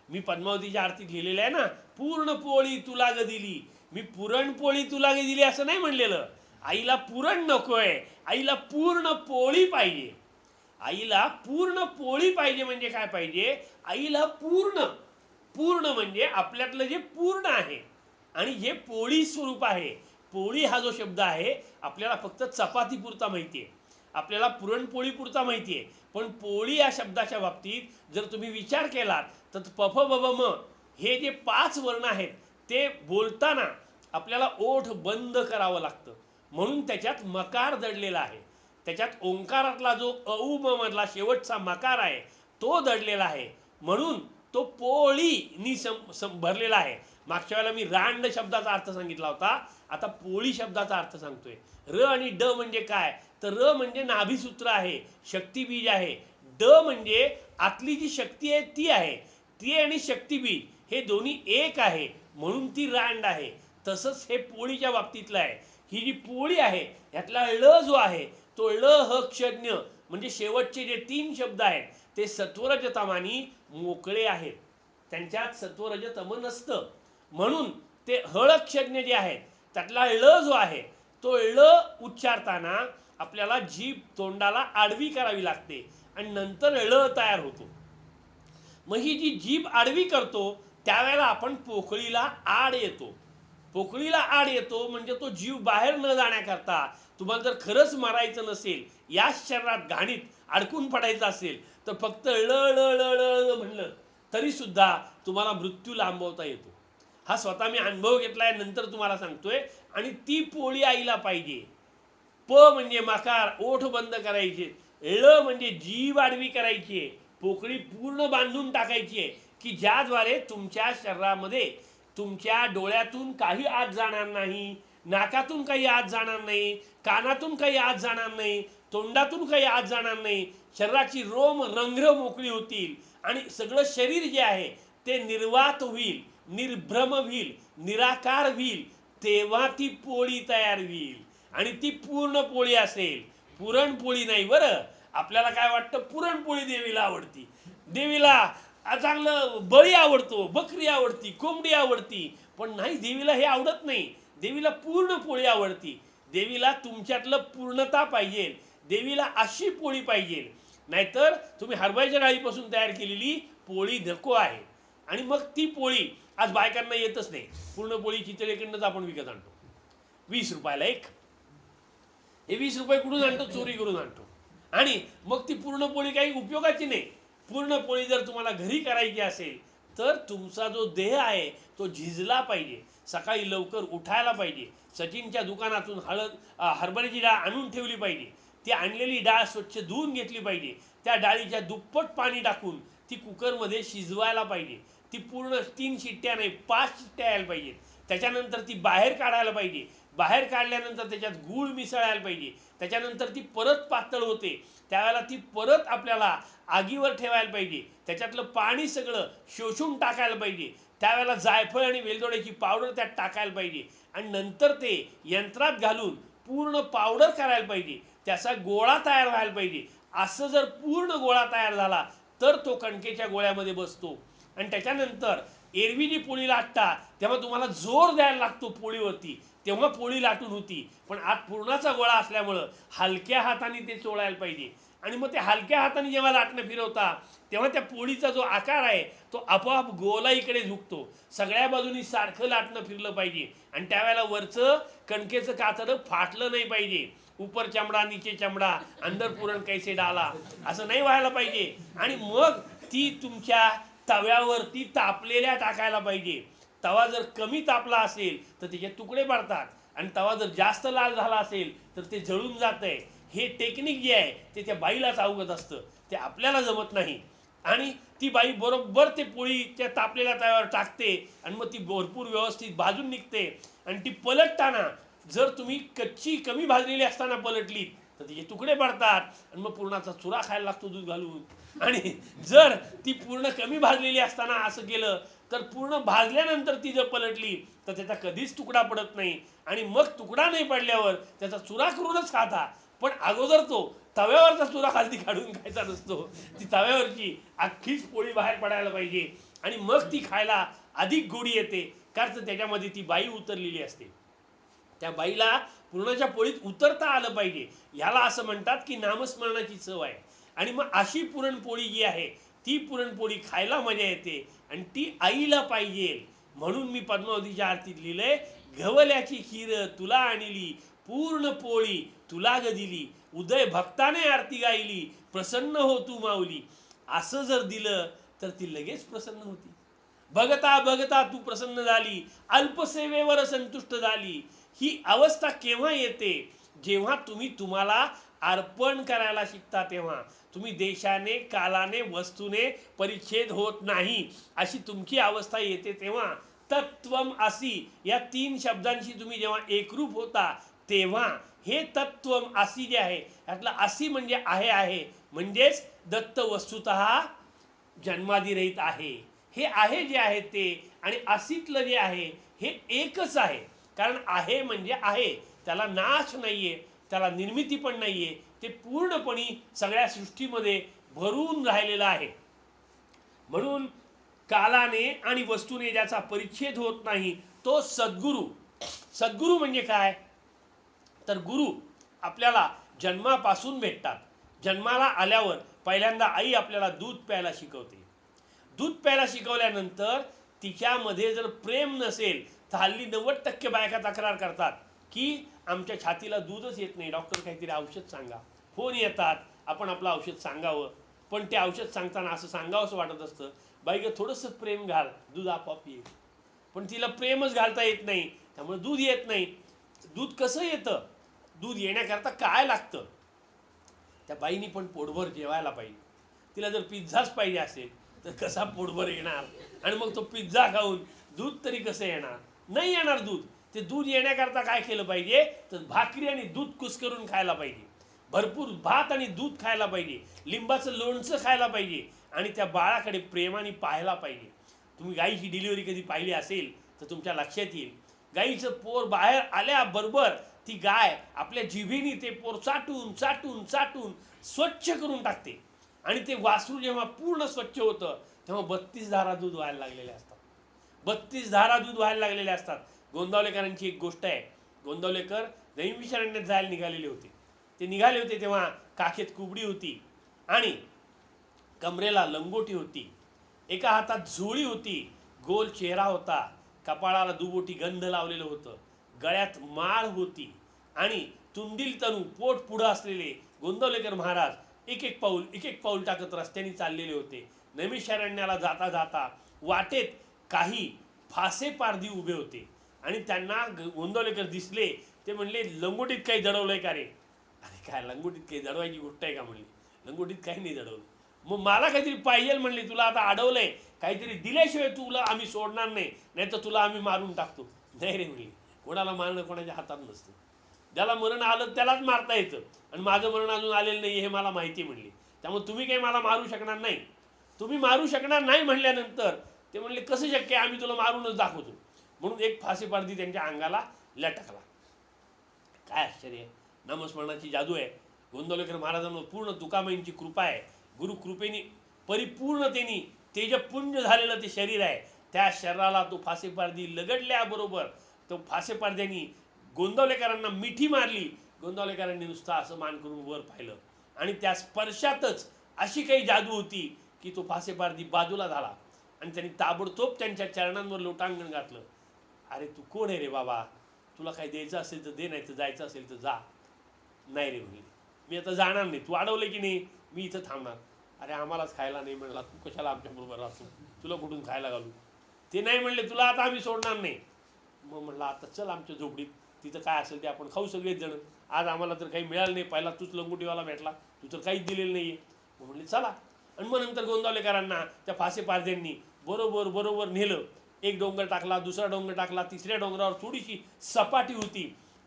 मी पद्मावतीच्या आरतीत लिहिलेलं आहे ना, पूर्ण पोळी तुला ग दिली. मी पुरणपोळी तुला ग दिली असं नाही म्हणलेलं. आईला पुरण नकोय, आईला पूर्ण पोळी पाहिजे. आईला पूर्ण पोळी पाहिजे. म्हणजे काय पाहिजे, आईला पूर्ण. पूर्ण म्हणजे आपल्यातलं जे पूर्ण आहे आणि जे पोळी स्वरूप आहे. पोळी हा जो शब्द आहे आपल्याला फक्त चपाती पुरता माहिती आहे, आपल्याला पुरणपोळी पुरता माहिती आहे. पण पोळी या शब्दाच्या बाबतीत जर तुम्ही विचार केलात तर प फ ब ब म हे जे 5 वर्ण आहेत ते बोलताना आपल्याला ओठ बंद करावं लागतं. म्हणून त्याच्यात मकार दडलेला आहे. त्याच्यात ओंकारातला जो औ म मधला शेवटचा मकार आहे तो दडलेला आहे. म्हणून तो पोळीनी भरलेला आहे. मागच्या वेळेला मी रांड शब्दाचा अर्थ सांगितला होता, आता पोळी शब्दाचा अर्थ सांगतोय. र आणि ड म्हणजे काय, तर र म्हणजे नाभिसूत्र आहे, शक्तिबीज आहे. ड म्हणजे आतली जी शक्ती आहे ती आहे. ती आणि शक्तिबीज हे दोन्ही एक आहे, म्हणून ती रांड आहे. तसंच हे पोळीच्या बाबतीतलं आहे. ही जी पोळी आहे यातला ळ जो आहे तो ळ ह क्षज्ञ म्हणजे शेवटचे जे 3 शब्द आहेत ते सत्वरजतमानी मोकळे आहेत. त्यांच्यात सत्वरजतम नसतं. म्हणून ते हळक्षज्ञ जे आहेत त्यातला ळ जो आहे तो ळ उच्चारताना आपल्याला जीभ तोंडाला आडवी करावी लागते आणि नंतर ळ तयार होतो. मग ही जी जीभ आडवी करतो त्यावेळेला आपण पोकळीला आड येतो. पोकळीला आड येतो म्हणजे तो जीव बाहेर न जाण्याकरता, तुम्हाला जर खरंच मारायचं नसेल, या शरीरात घाणीत अडकून पडायचं असेल तर फक्त ळ ळ ळ ळ म्हणलं तरी सुद्धा तुम्हाला मृत्यू लांबवता येतो. हा स्वतः मी अनुभव घेतलाय, नंतर तुम्हाला सांगतोय. आणि ती पोळी आईला पाहिजे. प म्हणजे मकार, ओठ बंद करायचे. ळ म्हणजे जीभ आडवी करायची आहे, पोकळी पूर्ण बांधून टाकायची आहे की ज्याद्वारे तुमच्या शरीरामध्ये तुमच्या डोळ्यातून काही आत जाणार नाही, नाकातून काही आत जाणार नाही, कानातून काही आत जाणार नाही, तोंडातून काही आत जाणार नाही. शरीराची रोम रंध्र मोकळी होतील आणि सगळं शरीर जे आहे ते निर्वात होईल, निर्भ्रम होईल, निराकार होईल. तेव्हा ती पोळी तयार होईल आणि ती पूर्ण पोळी असेल. पुरणपोळी नाही बरं. आपल्याला काय वाटतं, पुरणपोळी देवीला आवडती, देवीला चांगलं बळी आवडतो, बकरी आवडती, कोंबडी आवडती. पण नाही, देवीला हे आवडत नाही. देवीला पूर्ण पोळी आवडती. देवीला तुमच्यातलं पूर्णता पाहिजे. देवीला अशी पोळी पाहिजे. नाहीतर तुम्ही हरभऱ्याच्या डाळीपासून तयार केलेली पोळी नको आहे. आणि मग ती पोळी आज बायकांना येतच नाही. पूर्ण पोळी चितळेकडनंच आपण विकत आणतो, 20 रुपयाला एक. हे 20 रुपये कुठून आणतो? चोरी करून आणतो. आणि मग ती पूर्ण पोळी काही उपयोगाची नाही. पूर्ण पोळी जर तुम्हाला घरी करायची असेल तर तुमचा जो देह आहे तो झिजला पाहिजे. सकाळी लवकर उठायला पाहिजे. सचिनच्या दुकानातून हरभऱ्याची डाळ आणून ठेवली पाहिजे. ती आणलेली डाळ स्वच्छ धुवून घेतली पाहिजे. त्या डाळीच्या दुप्पट पाणी टाकून ती कुकरमध्ये शिजवायला पाहिजे. ती पूर्ण 3 शिट्ट्या नाही 5 शिट्ट्या यायला पाहिजे. त्याच्यानंतर ती बाहेर काढायला पाहिजे. बाहेर काढल्यानंतर त्याच्यात गूळ मिसळायला पाहिजे. त्याच्यानंतर ती परत पातळ होते. त्यावेळेला ती परत आपल्याला आगीवर ठेवायला पाहिजे. त्याच्यातलं पाणी सगळं शोषून टाकायला पाहिजे. त्यावेळेला जायफळ आणि वेलदोड्याची पावडर त्यात टाकायला पाहिजे. आणि नंतर ते यंत्रात घालून पूर्ण पावडर करायला पाहिजे. त्याचा गोळा तयार व्हायला पाहिजे. असं जर पूर्ण गोळा तयार झाला तर तो कणकेच्या गोळ्यामध्ये बसतो. आणि त्याच्यानंतर एरवी जी पोळी लाटता तेव्हा तुम्हाला जोर द्यायला लागतो पोळीवरती, तेव्हा पोळी लाटून होती. पण आज पूर्णाचा गोळा असल्यामुळं हलक्या हाताने ते चोळायला पाहिजे. आणि मग ते हलक्या हाताने जेव्हा लाटणं फिरवता तेव्हा त्या पोळीचा जो आकार आहे तो आपोआप गोलाईकडे झुकतो. सगळ्या बाजूनी सारखं लाटणं फिरलं पाहिजे. आणि त्यावेळेला वरचं कणकेचं कातडं फाटलं नाही पाहिजे. ऊपर चमडा नीचे चमडा अंदर पुरण कैसे डाला असं नाही व्हायला पाहिजे. आणि मग ती तुमच्या तव्यावरती तापलेल्या टाकायला पाहिजे. तवा जर कमी तापला असेल तर त्याचे तुकडे पडतात. आणि तवा जर जास्त लाल झाला असेल तर ते जळून जातंय. हे टेक्निक जे आहे ते त्या बाईलाच अवगत असतं, ते आपल्याला जमत नाही. आणि ती बाई बरोबर ते पोळी त्या तापलेल्या तव्यावर टाकते आणि मग ती भरपूर व्यवस्थित भाजून निघते. आणि ती पलटताना जर तुम्ही कच्ची कमी भाजलेली असताना पलटली तर तिचे तुकडे पडतात आणि मग पुरणाचा चुरा खायला लागतो दूध घालून. आणि जर ती पूर्ण कमी भाजलेली असताना असं केलं तर पूर्ण भाजल्यानंतर ती जर पलटली तर त्याचा कधीच तुकडा पडत नाही. आणि मग तुकडा नाही पडल्यावर त्याचा चुरा करूनच खाता. पण अगोदर तो तव्यावरचा चुरा खालती काढून खायचा नसतो. ती तव्यावरची अख्खीच पोळी बाहेर पडायला पाहिजे. आणि मग ती खायला अधिक गोडी येते, कारण त्याच्यामध्ये ती बाई उतरलेली असते. त्या बाईला पुरणाच्या पोळीत उतरता आलं पाहिजे. ह्याला असं म्हणतात की नामस्मरणाची चव आहे. आणि मग अशी पुरणपोळी जी आहे ती पुरणपोळी खायला मजा येते. आणि ती आईला पाहिजे. म्हणून मी पद्मावतीच्या आरतीत लिहिलंय, गवल्याची खीर तुला आणली, पूर्ण पोळी तुला ग दिली, उदय भक्ताने आरती गायली, प्रसन्न हो तू माऊली. असं जर दिलं तर ती लगेच प्रसन्न होती. बघता बघता तू प्रसन्न झाली, अल्पसेवेवर संतुष्ट झाली. ही अवस्था केव्हा येते? जेव्हा तुम्ही तुम्हाला अर्पण करायला शिकता. तेव्हा तुम्ही देशाने कालाने वस्तूने परिच्छेद होत नाही अशी तुमची अवस्था येते. तेव्हा तत्वम असी या 3 शब्दांशी तुम्ही जेव्हा एकरूप होता तेव्हा हे तत्वम असी जे आहे यातलं असी म्हणजे आहे म्हणजेच दत्त वस्तुतः जन्मादिरहित आहे. हे आहे जे आहे ते आणि असीतलं जे आहे हे एकच आहे. कारण आहे म्हणजे आहे, त्याला नाश नाहीये, त्याला निर्मिती पण नाहीये. ते पूर्णपणे सगळ्या सृष्टीमध्ये भरून राहिलेलं आहे. म्हणून कालाने आणि वस्तूने ज्याचा परिच्छेद होत नाही तो सद्गुरू. सद्गुरू म्हणजे काय? तर गुरु आपल्याला जन्मापासून भेटतात. जन्माला आल्यावर पहिल्यांदा आई आपल्याला दूध प्यायला शिकवते. दूध प्यायला शिकवल्यानंतर तिच्यामध्ये जर प्रेम नसेल तर हल्ली 90% बायका तक्रार करतात की आमच्या छातीला दूधच येत नाही, डॉक्टर काहीतरी औषध सांगा. फोन येतात, आपण आपलं औषध सांगावं. पण ते औषध सांगताना असं सांगावंसं वाटत असतं, बाई ग थोडंसं प्रेम घाल, दूध आपोआप येईल. पण तिला प्रेमच घालता येत नाही, त्यामुळे दूध येत नाही. दूध कसं येतं? दूध येण्याकरता काय लागतं? त्या बाईनी पण पोटभर जेवायला पाहिजे. तिला जर पिझ्झाच पाहिजे असेल तर कसा पोटभर येणार? आणि मग तो पिझ्झा खाऊन दूध तरी कसं येणार? नाही येणार दूध. ते दूध येण्याकरता काय केलं पाहिजे? तर भाकरी आणि दूध कुस्करून खायला पाहिजे. भरपूर भात आणि दूध खायला पाहिजे. लिंबाचं लोणचं खायला पाहिजे. आणि त्या बाळाकडे प्रेमाने पाहायला पाहिजे. तुम्ही गाईची डिलिव्हरी कधी पाहिली असेल तर तुमच्या लक्षात येईल, गाईचं पोर बाहेर आल्याबरोबर ती गाय आपल्या जिभेने ते पोर चाटून चाटून चाटून स्वच्छ करून टाकते. आणि ते वासरू जेव्हा पूर्ण स्वच्छ होतं तेव्हा 32 धारा दूध व्हायला लागलेले असतात. 32 धारा दूध व्हायला लागलेले असतात. गोंदावलेकरांची एक गोष्ट आहे. गोंदावलेकर दैविचारण्यात जायला निघालेले होते. ते निघाले होते तेव्हा काखेत कुबडी होती आणि कमरेला लंगोटी होती. एका हातात झोळी होती. गोल चेहरा होता. कपाळाला दुबोटी गंध लावलेलं होतं. गळ्यात माळ होती आणि तुंदील तनू पोट पुढं असलेले गोंदवलेकर महाराज एक एक पाऊल टाकत रस्त्याने चाललेले होते. नैमिषारण्याला जाता जाता वाटेत काही फासे पारधी उभे होते आणि त्यांना गोंदवलेकर दिसले. ते म्हणले, लंगोटीत काही जडवलंय का रे? अरे काय लंगोटीत काही जडवायची गोष्ट आहे का म्हणली, लंगोटीत काही नाही जडवलं. मग मला काहीतरी पाहिजे म्हणले, तुला आता अडवलंय, काहीतरी दिल्याशिवाय तुला आम्ही सोडणार नाही, नाही तर तुला आम्ही मारून टाकतो. नाही रे म्हणली, कोणाला मारणं कोणाच्या हातात नसतं, ज्याला मरण आलं त्यालाच मारता येतं, आणि माझं मरण अजून आलेलं नाही हे मला माहिती म्हणले, त्यामुळे तुम्ही काही मला मारू शकणार नाही. तुम्ही मारू शकणार नाही म्हणल्यानंतर ते म्हणले, कसं शक्य, आम्ही तुला मारूनच दाखवतो. म्हणून एक फासेपारधी त्यांच्या अंगाला लटकला. काय आश्चर्य, नामस्मरणाची जादू आहे. गोंदवलेकर महाराजांवर पूर्ण तुकामाईंची कृपा आहे. गुरुकृपेने परिपूर्णतेने तेजपुंज झालेलं ते शरीर आहे. त्या शरीराला तो फासेपारधी लगडल्याबरोबर तो फासेपारध्यांनी गोंदवलेकरांना मिठी मारली. गोंदवलेकरांनी नुसतं असं मान करून वर पाहिलं आणि त्या स्पर्शातच अशी काही जादू होती की तो फासेपारधी बाजूला झाला आणि त्यांनी ताबडतोब त्यांच्या चरणांवर लोटांगण घातलं. अरे तू कोण आहे रे बाबा, तुला काही द्यायचं असेल तर दे, नाही तर जायचं असेल तर जा. नाही रे म्हणले, मी आता जाणार नाही, तू अडवलं की नाही, मी इथं थांबणार. अरे आम्हालाच खायला नाही म्हणला, तू कशाला आमच्याबरोबर राहतो, तुला कुठून खायला घालू. ते नाही म्हणले, तुला आता आम्ही सोडणार नाही. मग म्हणलं, आता चल आमच्या झोपडीत, तिथं काय असेल ते आपण खाऊ सगळेच जण. आज आम्हाला तर काही मिळालं नाही, पहिला तूच लंगोटीवाला भेटला, तू तर काहीच दिलेलं नाही आहे. मग म्हणले चला. आणि मग नंतर गोंदवलेकरांना त्या फासेपारध्यांनी बरोबर नेलं. एक डोंगर टाकला, दुसरा डोंगर टाकला, तिसऱ्या डोंगरावर थोडीशी सपाटी होती,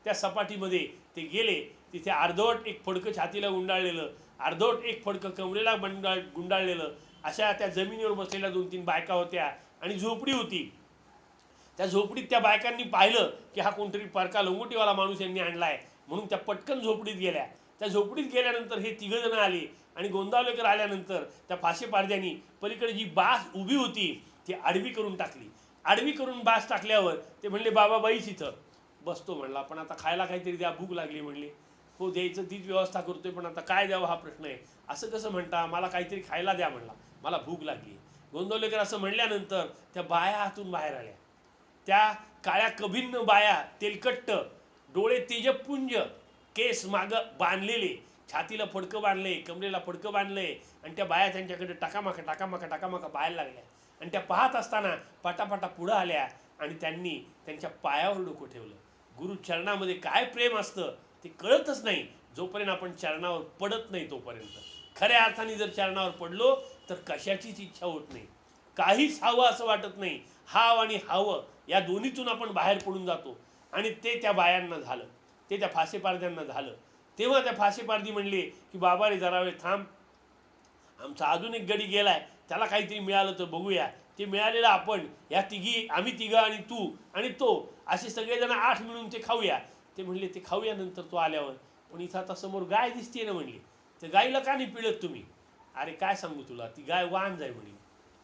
त्या सपाटीमध्ये ते गेले. तिथे अर्धवट एक फडकं छातीला गुंडाळलेलं, अर्धवट एक फडकं कमरेला गुंडाळलेलं, अशा त्या जमिनीवर बसलेल्या 2-3 बायका होत्या आणि झोपडी होती. त्या झोपडीत त्या बायकांनी पाहिलं की हा कोणतरी परका लंगोटीवाला माणूस यांनी आणलाय, म्हणून त्या पटकन झोपडीत गेल्या. त्या झोपडीत गेल्यानंतर हे तिघजण आले आणि गोंदावलेकर आल्यानंतर त्या फासेपारध्यांनी पलीकडे जी बास उभी होती ती आडवी करून टाकली. आडवी करून बास टाकल्यावर ते म्हणले, बाबा बाईच इथं बसतो म्हणला, पण आता खायला काहीतरी द्या, भूक लागली म्हणले. हो द्यायचं, तीच व्यवस्था करतोय, पण आता काय द्यावं हा प्रश्न आहे. असं कसं म्हणता, मला काहीतरी खायला द्या म्हणला, मला भूक लागली. गोंदवलेकर असं म्हणल्यानंतर त्या बाया हातून बाहेर आल्या. त्या काळ्या कभिन्न बाया, तेलकट्ट डोळे तेजपुंज, केस माग बांधलेले, छातीला फडकं बांधले, कमरेला फडकं बांधले, आणि त्या बाया त्यांच्याकडे टाकामाका पाहायला लागल्या. आणि त्या पाहत असताना पटापटा पुढं आल्या आणि त्यांनी त्यांच्या पायावर डोकं ठेवलं. गुरु चरणामध्ये काय प्रेम असतं ते कळतच नाही जोपर्यंत आपण चरणावर पडत नाही तोपर्यंत. खऱ्या अर्थाने जर चरणावर पडलो तर कशाचीच इच्छा होत नाही, काहीच हवं असं वाटत नाही. हाव आणि हवं या दोन्हीतून आपण बाहेर पडून जातो. आणि ते त्या बायांना झालं, ते त्या फासेपारध्यांना झालं. तेव्हा त्या फासेपारधी म्हणले की बाबा रे जरा वेळ थांब, आमचा अजून एक गडी गेलाय, त्याला काहीतरी मिळालं तर बघूया. ते मिळालेलं आपण या तिघी, आम्ही तिघं आणि तू आणि तो, असे सगळेजण 8 मिळून ते खाऊया. ते म्हणले ते खाऊया नंतर तो आल्यावर, पण इथं आता समोर गाय दिसते ना म्हणले, तर गाईला का नाही पिळत तुम्ही? अरे काय सांगू तुला, ती गाय वाहन जाय म्हणली,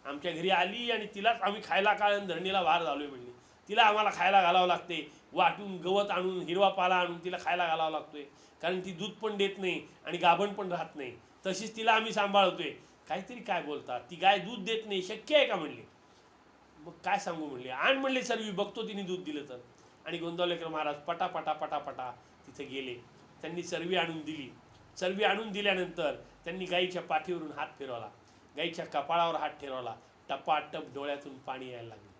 आमच्या घरी आली आणि तिलाच आम्ही खायला काढून धरणीला वार झालोय म्हणली. तिला आम्हाला खायला घालावं लागते, वाटून गवत आणून हिरवा पाला आणून तिला खायला घालावं लागतोय, कारण ती दूध पण देत नाही आणि गाभण पण राहत नाही, तशीच तिला आम्ही सांभाळतोय. काहीतरी काय बोलतात, ती गाय दूध देत नाही, शक्य आहे का म्हणले. मग काय सांगू म्हणले, आण म्हणले सर्वी, बघतो तिने दूध दिलं तर. आणि गोंदवलेकर महाराज पटापटा तिथे गेले. त्यांनी सर्वी आणून दिली. सर्वी आणून दिल्यानंतर त्यांनी गाईच्या पाठीवरून हात फिरवला, गाईच्या कपाळावर हात ठेवला. टपाटप डोळ्यातून पाणी यायला लागलं,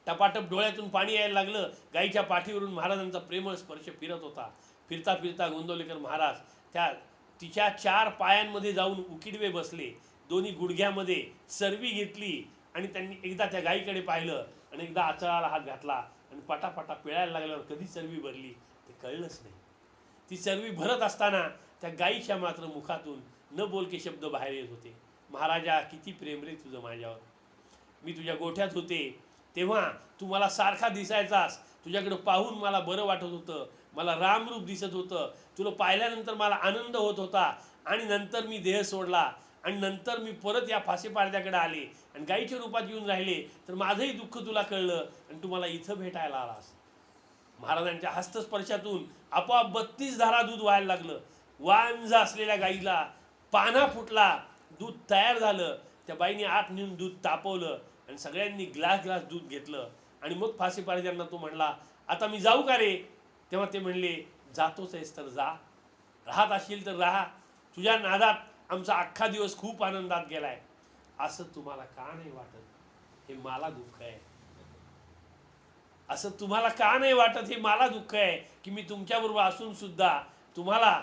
टपाटप डोळ्यातून पाणी यायला लागलं. गाईच्या पाठीवरून महाराजांचा प्रेमळ स्पर्श फिरत होता. फिरता फिरता गोंदवलेकर महाराज त्या तिच्या 4 पायांमध्ये जाऊन उकिडवे बसले, दोन्ही गुडघ्यामध्ये सर्वी घेतली आणि त्यांनी एकदा त्या गाईकडे पाहिलं आणि एकदा आचळाला हात घातला आणि पटापटा पिळायला लागल्यावर कधी सर्वी भरली ते कळलंच नाही. ती सर्वी भरत असताना त्या गाईच्या मात्र मुखातून न बोलके शब्द बाहेर येत होते. महाराजा किती प्रेम रे तुझं माझ्यावर, मी तुझ्या गोठ्यात होते तेव्हा तू मला सारखा दिसायचास, तुझ्याकडे पाहून मला बरं वाटत होतं, मला रामरूप दिसत होतं, तुला पाहिल्यानंतर मला आनंद होत होता. आणि नंतर मी देह सोडला आणि नंतर मी परत या फासेपारध्याकडे आले आणि गाईच्या रूपात येऊन राहिले, तर माझंही दुःख तुला कळलं आणि तू मला इथं भेटायला आलास. महाराजांच्या हस्तस्पर्शातून आपोआप 32 धारा दूध व्हायला लागलं. वांज असलेल्या गाईला पाना फुटला, दूध तयार झालं. त्या बाईने आत नेऊन दूध तापवलं आणि सगळ्यांनी ग्लास दूध घेतलं. आणि मग फासेपारध्यांना तो म्हणला, आता मी जाऊ का रे? तेव्हा ते म्हणले जातोच आहेस तर जा, राहत असशील तर राहा, तुझ्या नादात आमचा अख्खा दिवस खूप आनंदात गेलाय, असं तुम्हाला का नाही वाटत, हे मला दुःख आहे. असं तुम्हाला का नाही वाटत, हे मला दुःख आहे की मी तुमच्याबरोबर असून सुद्धा तुम्हाला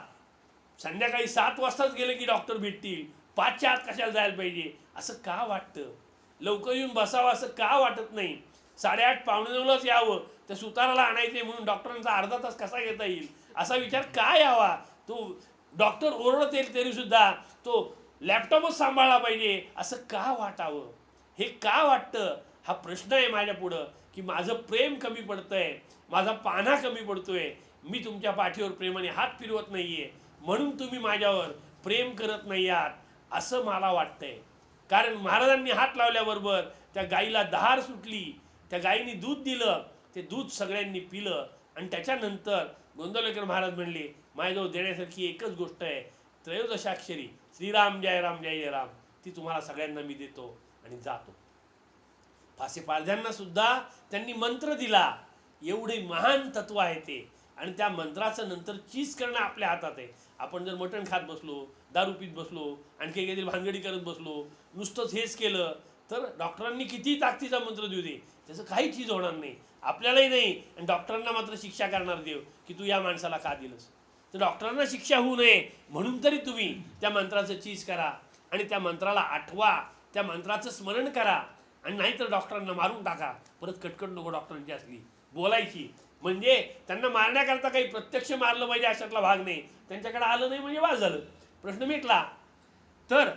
संध्याकाळी 7 वाजताच गेले की डॉक्टर भेटतील, 5च्या आत कशाला जायला पाहिजे असं का वाटतं, लवकर येऊन बसावं असं का वाटत नाही, 8:30 8:45लाच यावं, त्या सुताराला आणायचे म्हणून डॉक्टरांचा अर्धा तास कसा घेता येईल असा विचार का यावा, तो डॉक्टर ओरडत येईल तरी सुद्धा तो लॅपटॉपच सांभाळला पाहिजे असं का वाटावं, हे का वाटतं, हा प्रश्न आहे माझ्या पुढं, की माझं प्रेम कमी पडतंय, माझा पाना कमी पडतोय, मी तुमच्या पाठीवर प्रेमाने हात फिरवत नाहीये, म्हणून तुम्ही माझ्यावर प्रेम करत नाही आहात असं मला वाटतंय. कारण महाराजांनी हात लावल्याबरोबर त्या गाईला धार सुटली, त्या गाईने दूध दिलं, ते दूध सगळ्यांनी पिलं, आणि त्याच्यानंतर गोंदवलेकर महाराज म्हणले माझ्याजवळ देण्यासारखी एकच गोष्ट आहे, त्रयोदशाक्षरी श्रीराम जय राम जय जय राम, ती तुम्हाला सगळ्यांना मी देतो आणि जातो. फासे पारध्यांना सुद्धा त्यांनी मंत्र दिला, एवढे महान तत्व आहे ते, आणि त्या मंत्राचं नंतर चीज करणं आपल्या हातात आहे. आपण जर मटण खात बसलो, दारू पीत बसलो, आणखी काहीतरी भानगडी करत बसलो, नुसतंच हेच केलं तर डॉक्टरांनी किती ताकदीचा मंत्र देऊ दे, त्याचं काही चीज होणार नाही, आपल्यालाही नाही, आणि डॉक्टरांना मात्र शिक्षा करणार देव की तू या माणसाला का दिलंस. तर डॉक्टरांना शिक्षा होऊ नये म्हणून तरी तुम्ही त्या मंत्राचं चीज करा आणि त्या मंत्राला आठवा, त्या मंत्राचं स्मरण करा, आणि नाहीतर डॉक्टरांना मारून टाका. परत कटकट नको डॉक्टरांची असली बोलायची, म्हणजे त्यांना मारण्याकरता काही प्रत्यक्ष मारलं पाहिजे अशातला भाग नाही, त्यांच्याकडे आलं नाही म्हणजे वाज झालं, प्रश्न मिटला. तर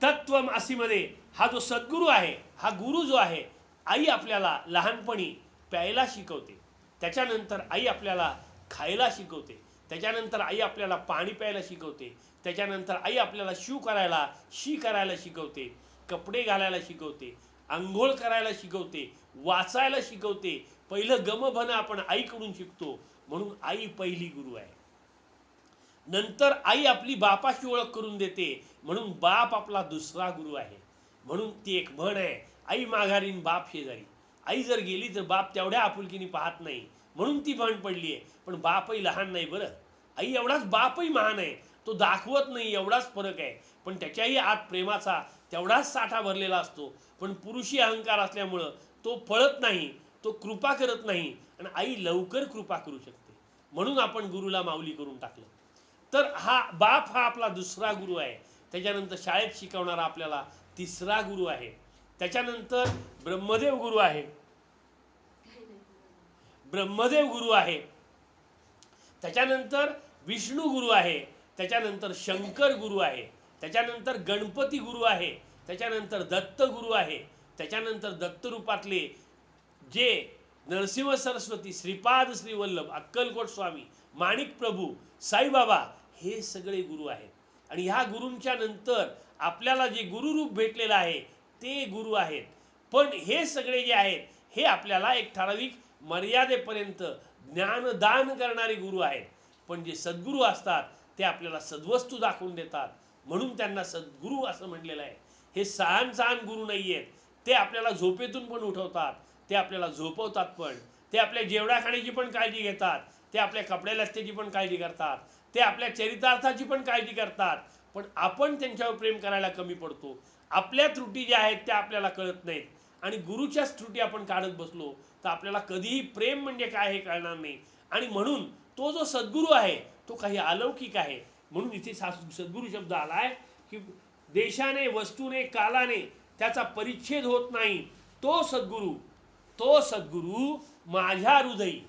तत्वमासीमध्ये हा जो सद्गुरू आहे, हा गुरु जो आहे, आई आपल्याला लहानपणी प्यायला शिकवते, त्याच्यानंतर आई आपल्याला खायला शिकवते, त्याच्यानंतर आई आपल्याला पाणी प्यायला शिकवते, त्याच्यानंतर आई आपल्याला शी करायला शिकवते, कपडे घालायला शिकवते, आंघोळ करायला शिकवते, वाचायला शिकवते. पहिलं गमभन आपण आईकडून शिकतो, म्हणून आई पहिली गुरु आहे. नंतर आई आपली बापाची ओळख करून देते, म्हणून बाप आपला दुसरा गुरु आहे. म्हणून ती एक म्हण आहे, आई माघारी बाप शेजारी. आई जर गेली तर बाप तेवढ्या आपुलकीने पाहत नाही, म्हणून ती म्हण पडली आहे. पण बापही लहान नाही बरं, आई एवढाच बापही महान आहे, तो दाखवत नाही एवढाच फरक आहे, पण त्याच्याही आत प्रेमाचा तेवढाच साठा भरलेला असतो. पण पुरुषी अहंकार असल्यामुळं तो पळत नाही, तो कृपा करत नाही, आणि आई लवकर कृपा करू शकते, म्हणून आपण गुरुला माऊली करून टाकलं. तर हा बाप हा आपला दुसरा गुरु आहे. त्याच्यानंतर शाळेत शिकवणारा आपल्याला तिसरा गुरु आहे. त्याच्यानंतर ब्रह्मदेव गुरु आहे, ब्रह्मदेव गुरु आहे, त्याच्यानंतर विष्णू गुरु आहे, त्याच्यानंतर शंकर गुरु आहे, त्याच्यानंतर गणपती गुरु आहे, त्याच्यानंतर दत्त गुरु आहे, त्याच्यानंतर दत्त रूपातले जे नरसिंह सरस्वती, श्रीपाद श्रीवल्लभ, अक्कलकोट स्वामी, माणिक प्रभू, साईबाबा, हे सगळे गुरु आहेत. आणि ह्या गुरूंच्या नंतर आपल्याला जे गुरुरूप भेटलेलं आहे ते गुरु आहेत. पण हे सगळे जे आहेत हे आपल्याला एक ठराविक मर्यादेपर्यंत ज्ञानदान करणारे गुरु आहेत. पण जे सद्गुरू असतात ते आपल्याला सद्वस्तू दाखवून देतात, म्हणून त्यांना सद्गुरू असं म्हणलेलं आहे. हे सहान गुरु नाही आहेत, ते आपल्याला झोपेतून पण उठवतात, ते आपल्याला झोपवतात, पण ते आपल्या जेवढ्या खाण्याची पण काळजी घेतात, ते आपल्या कपड्या लत्त्याची पण काळजी करतात, ते आपल्या चरितार्थाची पण काळजी करतात. पण आपण त्यांच्यावर प्रेम करायला कमी पडतो, आपल्या त्रुटी ज्या आहेत त्या आपल्याला कळत नाहीत, आणि गुरुच्याच त्रुटी आपण काढत बसलो तर आपल्याला कधीही प्रेम म्हणजे काय हे कळणार नाही. आणि म्हणून तो जो सद्गुरू आहे तो काही अलौकिक आहे. म्हणून इथे सद्गुरू शब्द आलाय की देशाने, वस्तूने, कालाने त्याचा परिच्छेद होत नाही, तो सद्गुरू, तो सद्गुरू माझ्या हृदयी.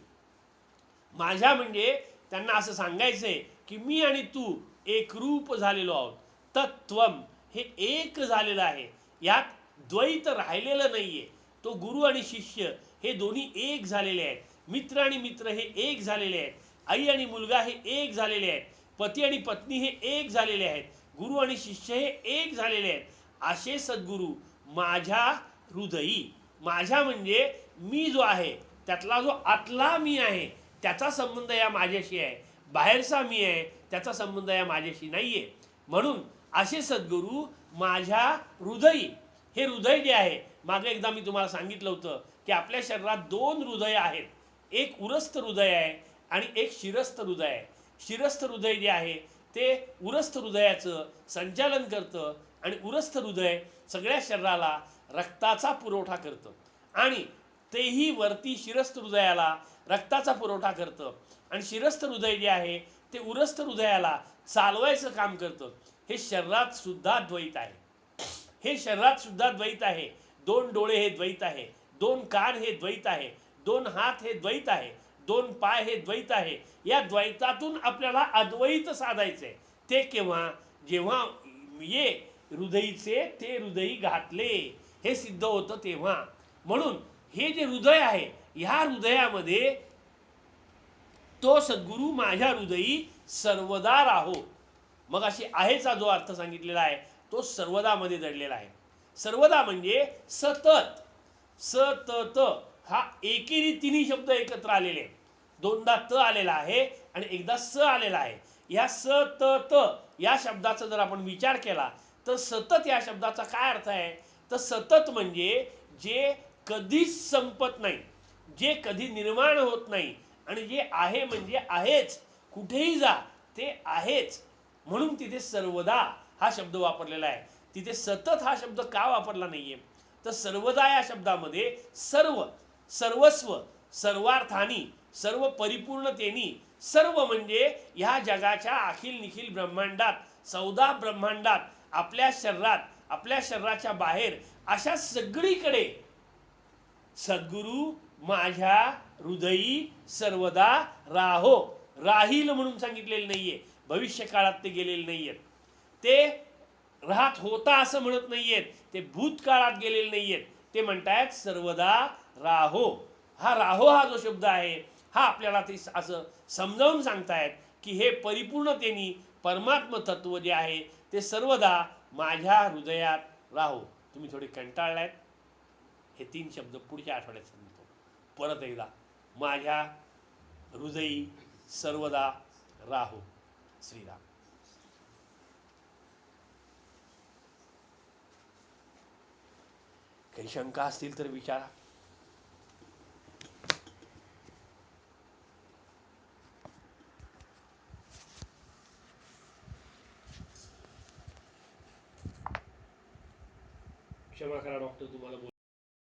माझ्या म्हणजे त्यांना असं सांगायचंय की मी आणि तू एकरूप झालेलो आहोत. तत्वम हे एक झालेलं आहे, यात द्वैत राहिलेलं नाहीये. तो गुरु आणि शिष्य हे दोन्ही एक झालेले आहेत, मित्र आणि मित्र हे एक झालेले आहेत, आई आणि मुलगा हे एक झालेले आहेत, पती आणि पत्नी हे एक झालेले आहेत, गुरु आणि शिष्य हे एक झालेले आहेत. असे सद्गुरू माझ्या हृदयी. माझ्या म्हणजे मी जो आहे त्यातला जो आतला मी आहे त्याचा संबंध या माझ्याशी आहे, बाहेरचा मी आहे त्याचा संबंध या माझ्याशी नाहीये. म्हणून असे सद्गुरू माझ्या हृदयी. हे हृदय जे आहे, मागे एकदा मी तुम्हाला सांगितलं होतं की आपल्या शरीरात 2 हृदय आहेत. एक उरस्त हृदय आहे आणि एक शिरस्थ हृदय आहे. शिरस्थ हृदय जे आहे ते उरस्थ हृदयाचं संचालन करतं आणि उरस्थ हृदय सगळ्या शरीराला रक्ताचा पुरवठा करतं आणि तेही वरती शिरस्थ हृदयाला रक्ताचा पुरवठा करतं आणि शिरस्थ हृदय जे आहे ते उरस्थ हृदयाला चालवायचं काम करतं. हे शरीरात सुद्धा द्वैत आहे. हे शरीरात सुद्धा द्वैत आहे. दोन डोळे हे द्वैत आहे, दोन कान हे द्वैत आहे, दोन हात हे द्वैत आहे, दोन पाय हे द्वैत आहे. या द्वैतातून आपल्याला अद्वैत साधायचंय. ते केव्हा? जेव्हा ये हृदयीचे ते हृदयी घातले हे सिद्ध होतं तेव्हा. म्हणून हे जे हृदय आहे ह्या हृदयामध्ये तो सद्गुरू माझ्या हृदयी सर्वदा राहो. मग अशी आहेचा जो अर्थ सांगितलेला आहे तो सर्वदा मध्ये दडलेला आहे. सर्वदा म्हणजे सतत. सतत हा एकेरी तिन्ही शब्द एकत्र आलेले आहेत. दोनदा त आलेला आहे आणि एकदा स आलेला आहे. या सतत या शब्दाचा जर आपण विचार केला तर सतत या शब्दाचा काय अर्थ आहे? तर सतत म्हणजे जे कधीच संपत नाही, जे कधी निर्माण होत नाही आणि जे आहे म्हणजे आहेच, कुठेही जा ते आहेच. म्हणून तिथे सर्वदा हा शब्द वापरलेला आहे. तिथे सतत हा शब्द का वापरला नाहीये? तर सर्वदा या शब्दामध्ये सर्व, सर्वस्व, सर्वार्थानी, सर्व परिपूर्णतेनी, सर्व म्हणजे ह्या जगाच्या अखिल निखिल ब्रह्मांडात, 14 ब्रह्मांडात, आपल्या शरीरात, आपल्या शरीराच्या बाहेर अशा सगळीकडे सद्गुरू माझ्या हृदयी सर्वदा राहो. राहील म्हणून सांगितलेलं नाहीये, भविष्य काळात ते गेलेले नाहीयेत. ते राहत होता असं म्हणत नाहीयेत, ते भूतकाळात गेलेले नाहीयेत. ते म्हणतायत सर्वदा राहो. हा राहो हा जो शब्द आहे हा आपल्याला ते असं समजावून सांगतायत की हे परिपूर्णतेनी परमात्म तत्व जे आहे ते सर्वदा माझ्या हृदयात राहो. तुम्ही थोडे कंटाळलायत, हे 3 शब्द पुढच्या आठवड्यात सांगतो. परत एकदा, माझ्या हृदयी सर्वदा राहो. श्रीराम. काही शंका असतील तर विचारा. क्षमा करा डॉक्टर, तुम्हाला